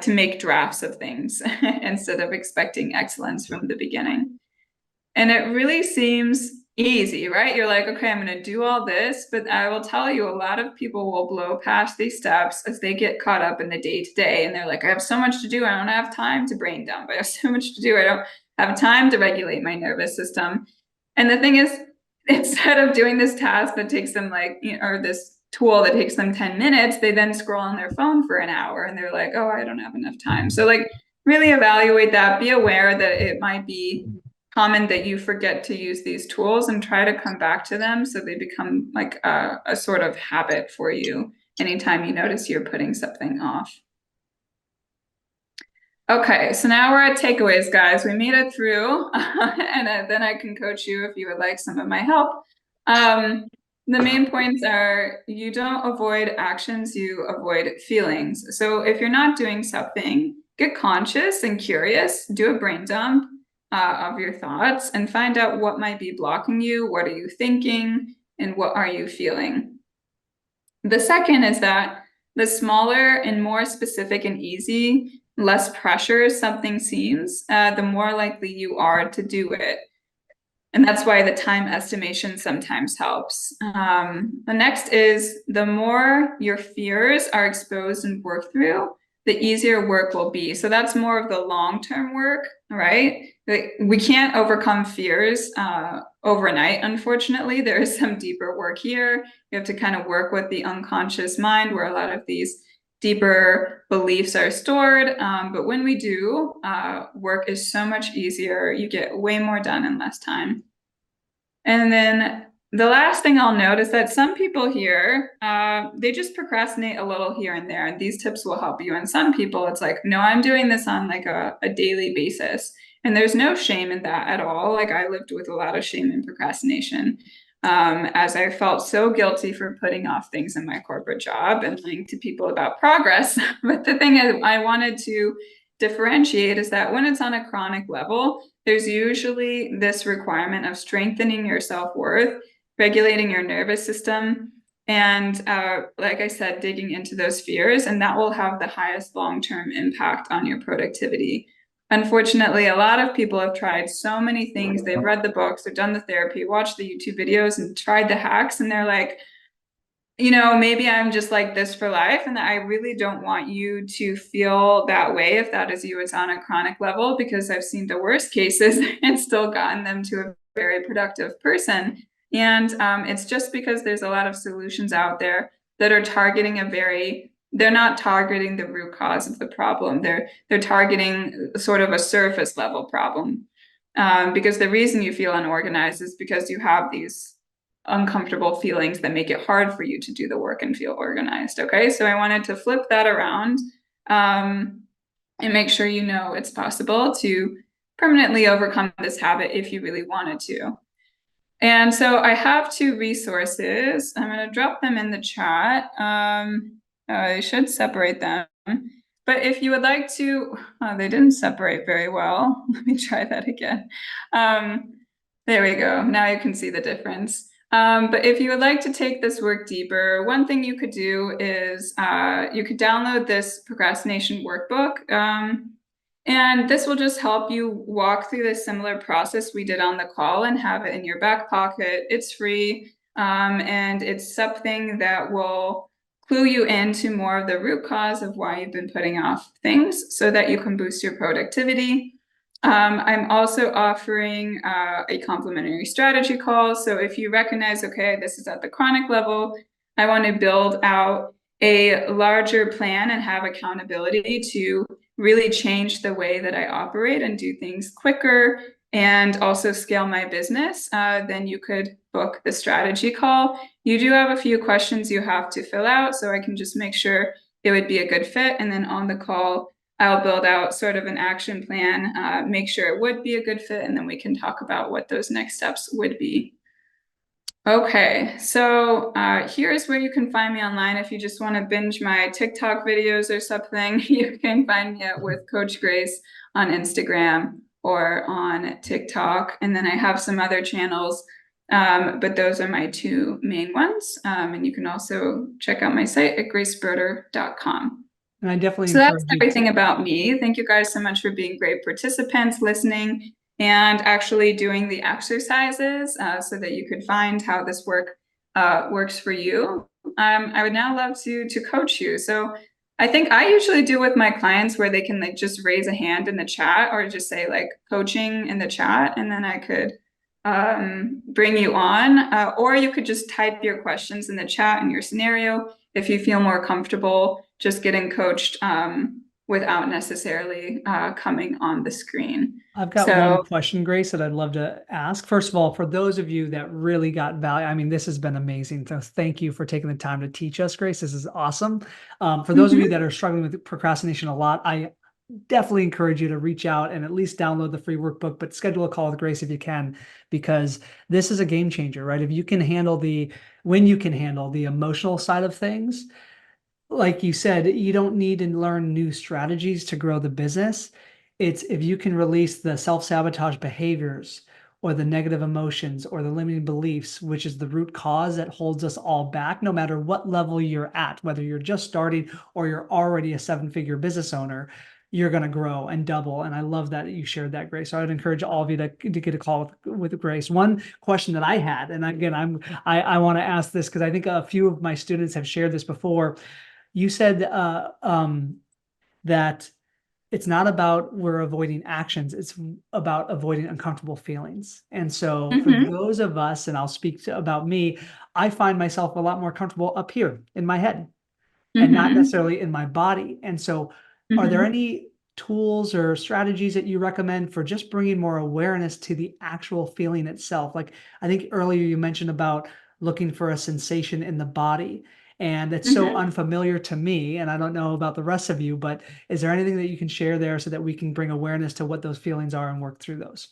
make drafts of things instead of expecting excellence from the beginning. And it really seems easy, right? You're like, okay, I'm going to do all this, but I will tell you, a lot of people will blow past these steps as they get caught up in the day to day. And they're like, I have so much to do. I don't have time to brain dump. I have so much to do. I don't have time to regulate my nervous system. And the thing is, instead of doing this task that takes them like, or this tool that takes them 10 minutes, they then scroll on their phone for an hour and they're like, oh, I don't have enough time. So like, really evaluate that, be aware that it might be common that you forget to use these tools, and try to come back to them so they become like a sort of habit for you anytime you notice you're putting something off. Okay, so now we're at takeaways, guys. We made it through, and then I can coach you if you would like some of my help. The main points are you don't avoid actions, you avoid feelings. So if you're not doing something, get conscious and curious, do a brain dump of your thoughts and find out what might be blocking you. What are you thinking? and what are you feeling? The second is that the smaller and more specific and easy, less pressure something seems, the more likely you are to do it. And that's why the time estimation sometimes helps. The next is the more your fears are exposed and worked through, the easier work will be. So that's more of the long-term work, right? We can't overcome fears overnight, unfortunately. There is some deeper work here. You have to kind of work with the unconscious mind where a lot of these deeper beliefs are stored. But when we do, work is so much easier. You get way more done in less time. And then the last thing I'll note is that some people here, they just procrastinate a little here and there, and these tips will help you. And some people, it's like, no, I'm doing this on like a daily basis. And there's no shame in that at all. Like I lived with a lot of shame and procrastination, as I felt so guilty for putting off things in my corporate job and lying to people about progress. But the thing I wanted to differentiate is that when it's on a chronic level, there's usually this requirement of strengthening your self-worth, regulating your nervous system, and like I said, digging into those fears, and that will have the highest long-term impact on your productivity. Unfortunately, a lot of people have tried so many things. They've read the books, they've done the therapy, watched the YouTube videos, and tried the hacks, and they're like, maybe I'm just like this for life. And I really don't want you to feel that way if that is you. It's on a chronic level, because I've seen the worst cases and still gotten them to a very productive person. And it's just because there's a lot of solutions out there that are targeting they're not targeting the root cause of the problem. They're targeting sort of a surface level problem. Because the reason you feel unorganized is because you have these uncomfortable feelings that make it hard for you to do the work and feel organized. Okay, so I wanted to flip that around, and make sure it's possible to permanently overcome this habit if you really wanted to. And so I have two resources. I'm going to drop them in the chat. I should separate them. But if you would like to, they didn't separate very well. Let me try that again. There we go. Now you can see the difference. But if you would like to take this work deeper, one thing you could do is you could download this procrastination workbook. And this will just help you walk through the similar process we did on the call and have it in your back pocket. It's free, and it's something that will clue you into more of the root cause of why you've been putting off things so that you can boost your productivity. I'm also offering a complimentary strategy call. So if you recognize, okay, this is at the chronic level, I want to build out a larger plan and have accountability to really change the way that I operate and do things quicker and also scale my business, then you could book the strategy call. You do have a few questions you have to fill out, so I can just make sure it would be a good fit. And then on the call, I'll build out sort of an action plan, make sure it would be a good fit, and then we can talk about what those next steps would be. Okay, so here's where you can find me online. If you just want to binge my TikTok videos or something, you can find me with Coach Grace on Instagram or on TikTok. And then I have some other channels, but those are my two main ones. And you can also check out my site at gracebroder.com. And I definitely So that's encourage you everything about me. Thank you guys so much for being great participants, listening, and actually doing the exercises so that you could find how this works for you. I would now love to coach you. So I think I usually do with my clients where they can like just raise a hand in the chat or just say like coaching in the chat, and then I could bring you on, or you could just type your questions in the chat and your scenario if you feel more comfortable just getting coached without necessarily coming on the screen. I've got one question, Grace, that I'd love to ask. First of all, for those of you that really got value, I mean, this has been amazing. So thank you for taking the time to teach us, Grace. This is awesome. For those of you that are struggling with procrastination a lot, I definitely encourage you to reach out and at least download the free workbook, but schedule a call with Grace if you can, because this is a game changer, right? If you can handle when you can handle the emotional side of things, like you said, you don't need to learn new strategies to grow the business. It's if you can release the self-sabotage behaviors or the negative emotions or the limiting beliefs, which is the root cause that holds us all back, no matter what level you're at, whether you're just starting or you're already a 7-figure business owner, you're going to grow and double. And I love that you shared that, Grace. So I would encourage all of you to get a call with Grace. One question that I had, and again, I want to ask this because I think a few of my students have shared this before. You said that it's not about we're avoiding actions, it's about avoiding uncomfortable feelings. And so for those of us, and I'll speak about me, I find myself a lot more comfortable up here in my head and not necessarily in my body. And so are there any tools or strategies that you recommend for just bringing more awareness to the actual feeling itself? Like I think earlier you mentioned about looking for a sensation in the body. And it's so unfamiliar to me, and I don't know about the rest of you, but is there anything that you can share there so that we can bring awareness to what those feelings are and work through those?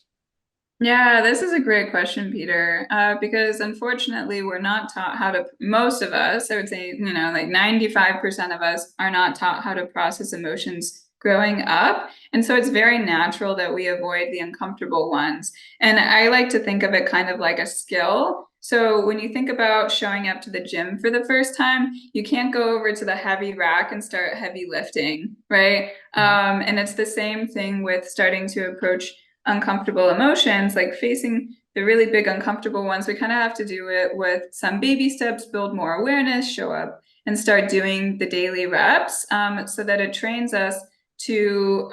Yeah, this is a great question, Peter, because unfortunately, we're not taught how to, most of us, I would say, like 95% of us are not taught how to process emotions growing up. And so it's very natural that we avoid the uncomfortable ones. And I like to think of it kind of like a skill. So when you think about showing up to the gym for the first time, you can't go over to the heavy rack and start heavy lifting, right? And it's the same thing with starting to approach uncomfortable emotions, like facing the really big uncomfortable ones. We kind of have to do it with some baby steps, build more awareness, show up and start doing the daily reps, so that it trains us to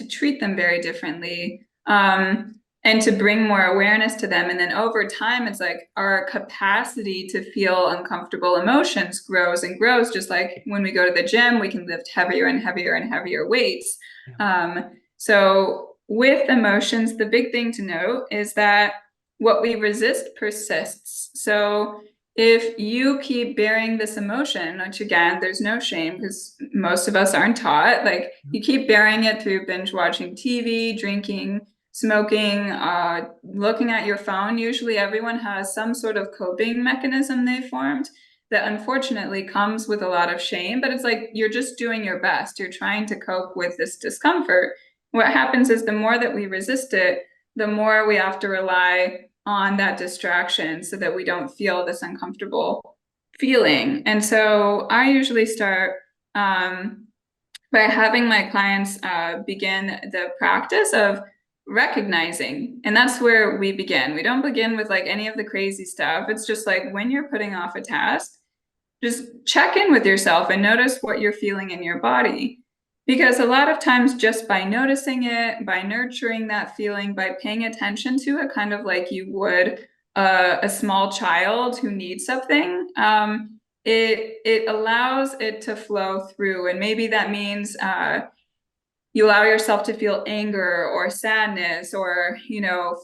treat them very differently, and to bring more awareness to them. And then over time, it's like our capacity to feel uncomfortable emotions grows and grows. Just like when we go to the gym, we can lift heavier and heavier and heavier weights. So with emotions, the big thing to note is that what we resist persists. So if you keep bearing this emotion, which again, there's no shame because most of us aren't taught, like you keep bearing it through binge watching TV, drinking, smoking, looking at your phone. Usually everyone has some sort of coping mechanism they formed that unfortunately comes with a lot of shame, but it's like you're just doing your best. You're trying to cope with this discomfort. What happens is the more that we resist it, the more we have to rely on that distraction so that we don't feel this uncomfortable feeling. And so I usually start by having my clients begin the practice of recognizing. And that's where we begin. We don't begin with like any of the crazy stuff. It's just like when you're putting off a task, just check in with yourself and notice what you're feeling in your body. Because a lot of times, just by noticing it, by nurturing that feeling, by paying attention to it, kind of like you would a small child who needs something, it allows it to flow through. And maybe that means you allow yourself to feel anger or sadness or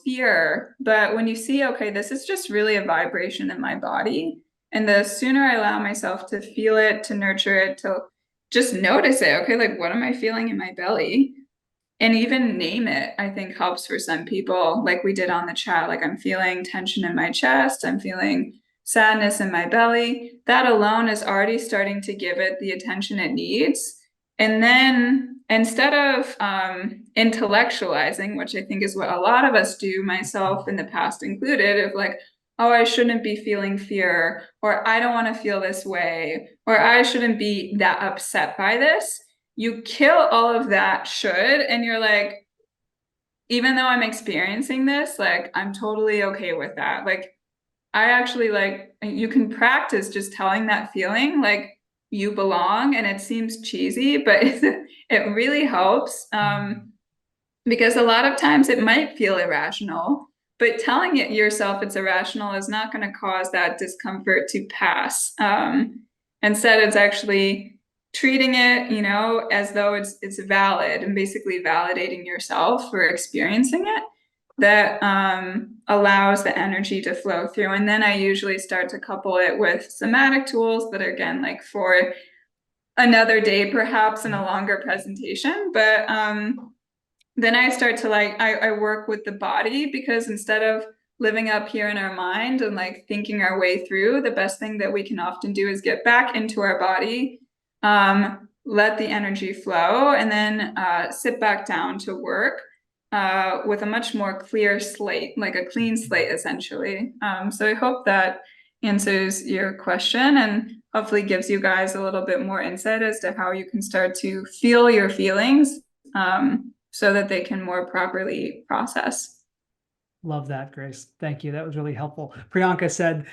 fear. But when you see, okay, this is just really a vibration in my body, and the sooner I allow myself to feel it, to nurture it, to just notice it, okay, like what am I feeling in my belly? And even name it, I think helps for some people, like we did on the chat. Like I'm feeling tension in my chest, I'm feeling sadness in my belly. That alone is already starting to give it the attention it needs. And then instead of intellectualizing, which I think is what a lot of us do, myself in the past included, of like, oh, I shouldn't be feeling fear, or I don't want to feel this way, or I shouldn't be that upset by this. You kill all of that should, and you're like, even though I'm experiencing this, like, I'm totally okay with that. Like, I actually like, you can practice just telling that feeling like you belong, and it seems cheesy, but it really helps. Because a lot of times it might feel irrational, but telling it yourself it's irrational is not going to cause that discomfort to pass. Instead, it's actually treating it, as though it's valid, and basically validating yourself for experiencing it. That allows the energy to flow through. And then I usually start to couple it with somatic tools that are, again, like for another day, perhaps in a longer presentation. But then I start to I work with the body, because instead of living up here in our mind and like thinking our way through, the best thing that we can often do is get back into our body, let the energy flow, and then sit back down to work. with a much more clear slate, like a clean slate, essentially. So I hope that answers your question and hopefully gives you guys a little bit more insight as to how you can start to feel your feelings so that they can more properly process. Love that, Grace. Thank you. That was really helpful. Priyanka said,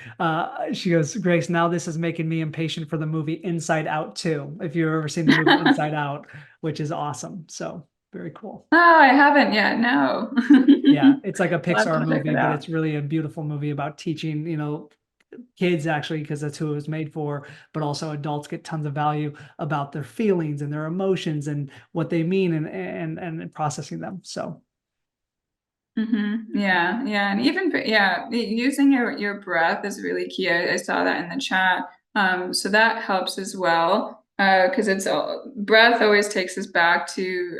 she goes, Grace, now this is making me impatient for the movie Inside Out too. If you've ever seen the movie Inside Out, which is awesome. So very cool. Oh, I haven't yet. No. Yeah, it's like a I'll have Pixar to check movie, it but out. it's really a beautiful movie about teaching, kids actually, because that's who it was made for, but also adults get tons of value about their feelings and their emotions and what they mean and processing them. So Yeah, yeah, and even yeah, using your breath is really key. I saw that in the chat. So that helps as well. Because it's all breath always takes us back to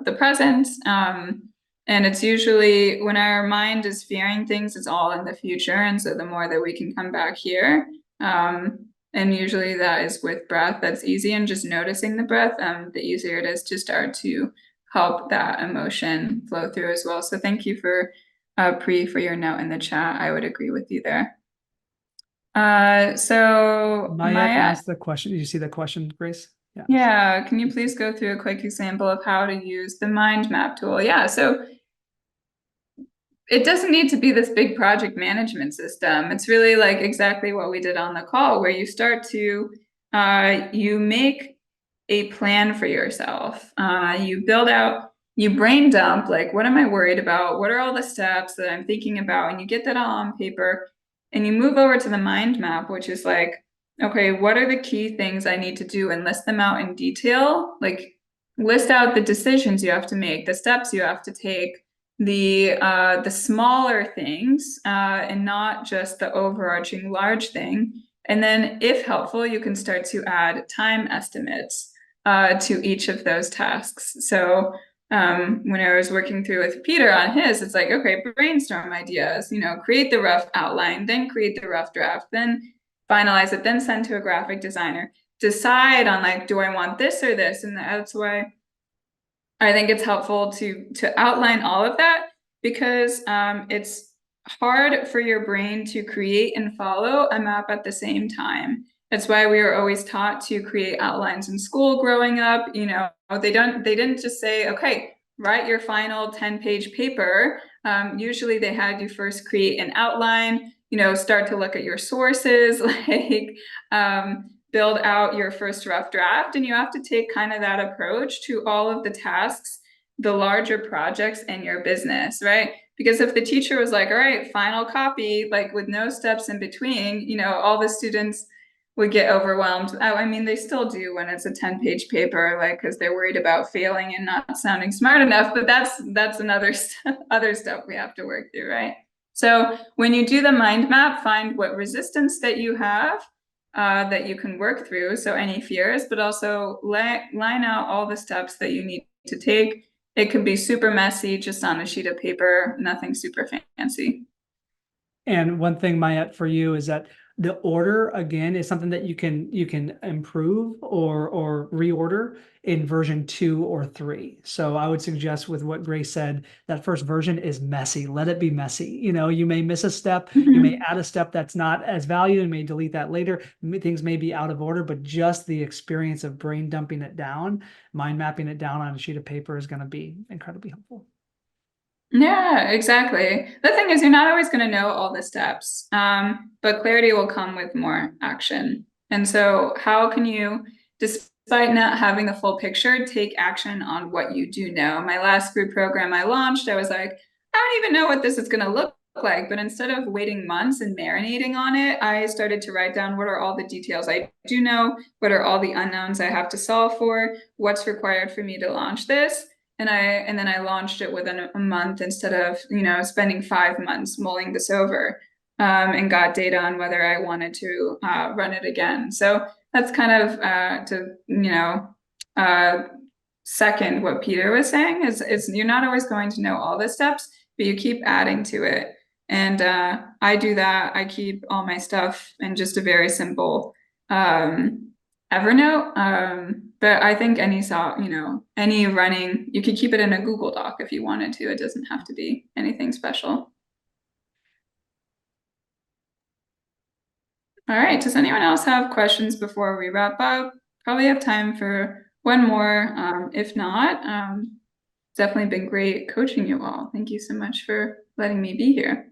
the present. And it's usually when our mind is fearing things, it's all in the future. And so the more that we can come back here, and usually that is with breath. That's easy, and just noticing the breath, the easier it is to start to help that emotion flow through as well. So thank you for Pri for your note in the chat. I would agree with you there. So Maya Maya, asked the question. Did you see the question, Grace? Yeah. yeah, can you please go through a quick example of how to use the mind map tool? Yeah, so it doesn't need to be this big project management system. It's really like exactly what we did on the call, where you start to you make a plan for yourself. You build out, you brain dump, like, what am I worried about? What are all the steps that I'm thinking about? And you get that all on paper, and you move over to the mind map, which is like, okay, what are the key things I need to do, and list them out in detail. Like, list out the decisions you have to make, the steps you have to take, the smaller things, and not just the overarching large thing. And then, if helpful, you can start to add time estimates to each of those tasks. So when I was working through with Peter on his, it's like, okay, brainstorm ideas, create the rough outline, then create the rough draft, then finalize it, then send to a graphic designer. Decide on, like, do I want this or this? And that's why I think it's helpful to outline all of that, because it's hard for your brain to create and follow a map at the same time. That's why we were always taught to create outlines in school growing up. They didn't just say, okay, write your final 10-page paper. Usually they had you first create an outline, start to look at your sources, like build out your first rough draft. And you have to take kind of that approach to all of the tasks, the larger projects in your business, right? Because if the teacher was like, all right, final copy, like with no steps in between, all the students would get overwhelmed. I mean, they still do when it's a 10-page paper, like, because they're worried about failing and not sounding smart enough. But that's another other stuff we have to work through, right? So when you do the mind map, find what resistance that you have, that you can work through. So any fears, but also line out all the steps that you need to take. It could be super messy, just on a sheet of paper, nothing super fancy. And one thing, Mayette, for you is that the order again is something that you can improve or reorder in version 2 or 3. So I would suggest with what Grace said, that first version is messy. Let it be messy. You may miss a step, you may add a step that's not as valued, and may delete that later. Things may be out of order, but just the experience of brain dumping it down, mind mapping it down on a sheet of paper is going to be incredibly helpful. Yeah, exactly. The thing is, you're not always going to know all the steps, but clarity will come with more action. And so, how can you, despite not having the full picture, take action on what you do know? My last group program I launched, I was like, I don't even know what this is going to look like. But instead of waiting months and marinating on it, I started to write down, what are all the details I do know? What are all the unknowns I have to solve for? What's required for me to launch this? And then I launched it within a month, instead of spending 5 months mulling this over, and got data on whether I wanted to run it again. So that's kind of to uh, second what Peter was saying, is you're not always going to know all the steps, but you keep adding to it. And I do that. I keep all my stuff in just a very simple Evernote. But I think any running, you could keep it in a Google Doc if you wanted to. It doesn't have to be anything special. All right. Does anyone else have questions before we wrap up? Probably have time for one more. If not, it's definitely been great coaching you all. Thank you so much for letting me be here.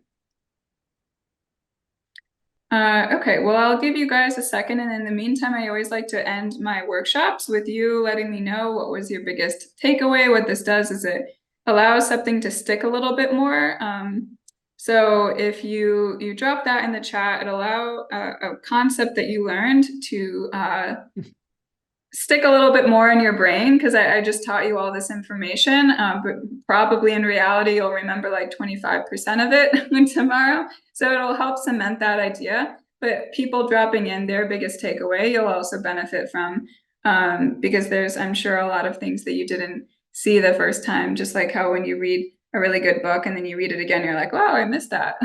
Okay, well, I'll give you guys a second. And in the meantime, I always like to end my workshops with you letting me know what was your biggest takeaway. What this does is it allows something to stick a little bit more. So if you drop that in the chat, it allow a concept that you learned to stick a little bit more in your brain, because I just taught you all this information, but probably in reality, you'll remember like 25% of it tomorrow. So it'll help cement that idea. But people dropping in their biggest takeaway, you'll also benefit from, because there's, I'm sure, a lot of things that you didn't see the first time, just like how when you read a really good book and then you read it again, you're like, wow, I missed that.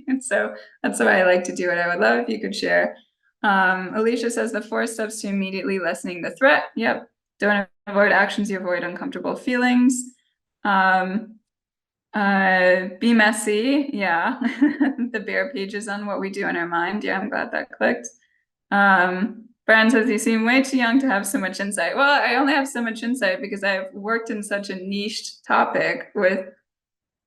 And so that's why I like to do it. I would love if you could share. Alicia says the 4 steps to immediately lessening the threat. Yep. Don't avoid actions you avoid uncomfortable feelings. Be messy. Yeah. The bear pages on what we do in our mind. Yeah, I'm glad that clicked. Brian says you seem way too young to have so much insight. Well, I only have so much insight because I've worked in such a niche topic with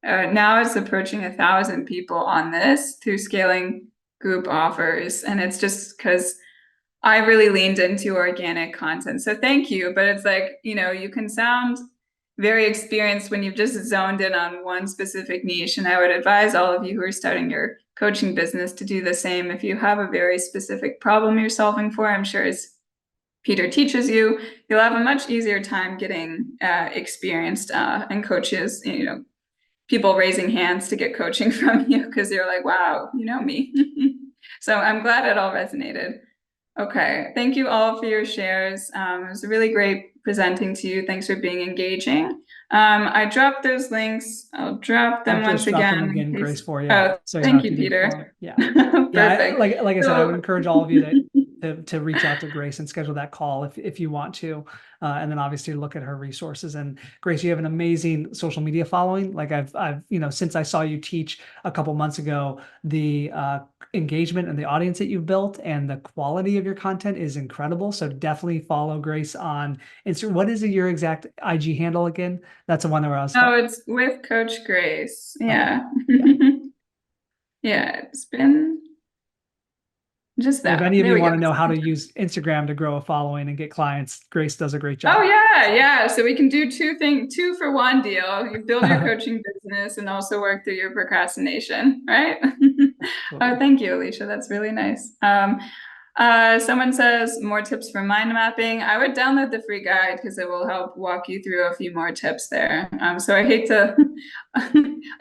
now it's approaching 1,000 people on this through scaling group offers. And it's just because I really leaned into organic content. So thank you. But it's like, you can sound very experienced when you've just zoned in on one specific niche. And I would advise all of you who are starting your coaching business to do the same. If you have a very specific problem you're solving for, I'm sure as Peter teaches you, you'll have a much easier time getting experienced and coaches, people raising hands to get coaching from you because you're like, wow, you know me. So I'm glad it all resonated. Okay, thank you all for your shares. It was really great presenting to you. Thanks for being engaging. I dropped those links. I'll drop them once again. Them again, Grace, for you. Oh, so thank you, Peter. Yeah. Perfect. Yeah, like I said, I would encourage all of you to reach out to Grace and schedule that call if you want to, and then obviously look at her resources. And Grace, you have an amazing social media following. Like I've since I saw you teach a couple months ago, the engagement and the audience that you've built and the quality of your content is incredible. So definitely follow Grace on Instagram. What is your exact IG handle again? That's the one where I was. Oh, it's with Coach Grace. Yeah. Okay. Yeah, it's been just that. If any of you want to know how to use Instagram to grow a following and get clients, Grace does a great job. Oh yeah. So we can do two for one deal. You build your coaching business and also work through your procrastination, right? Oh, thank you, Alicia. That's really nice. Someone says more tips for mind mapping. I would download the free guide because it will help walk you through a few more tips there. So I hate to,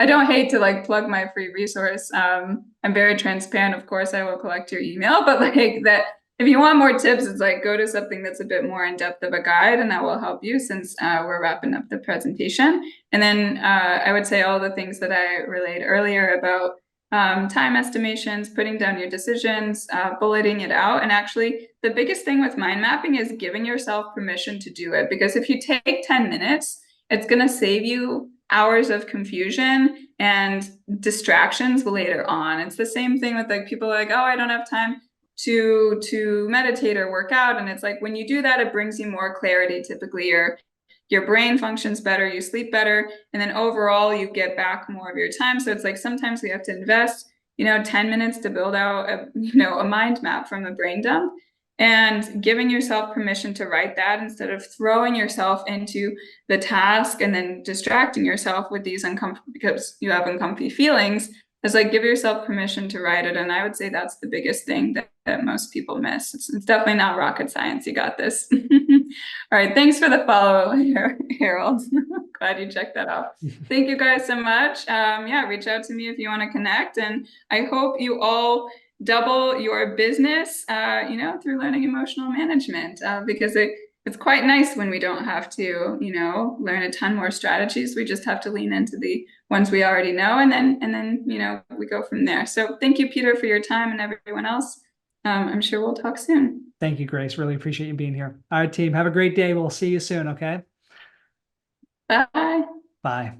I don't hate to like plug my free resource. I'm very transparent. Of course, I will collect your email, but like that, if you want more tips, it's like go to something that's a bit more in depth of a guide, and that will help you since we're wrapping up the presentation. And then I would say all the things that I relayed earlier about time estimations, putting down your decisions, bulleting it out. And actually, the biggest thing with mind mapping is giving yourself permission to do it. Because if you take 10 minutes, it's going to save you hours of confusion and distractions later on. It's the same thing with like people like, oh, I don't have time to meditate or work out. And it's like when you do that, it brings you more clarity. Typically, your brain functions better, you sleep better, and then overall you get back more of your time. So it's like sometimes we have to invest 10 minutes to build out a mind map from a brain dump, and giving yourself permission to write that instead of throwing yourself into the task and then distracting yourself with these because you have uncomfy feelings. It's like give yourself permission to write it. And I would say that's the biggest thing that most people miss. It's definitely not rocket science. You got this. All right. Thanks for the follow, Harold. Glad you checked that out. Thank you guys so much. Reach out to me if you want to connect. And I hope you all double your business, through learning emotional management, because it's quite nice when we don't have to, learn a ton more strategies. We just have to lean into the ones we already know, and then we go from there. So thank you, Peter, for your time, and everyone else. I'm sure we'll talk soon. Thank you, Grace. Really appreciate you being here. All right, team. Have a great day. We'll see you soon. Okay. Bye. Bye.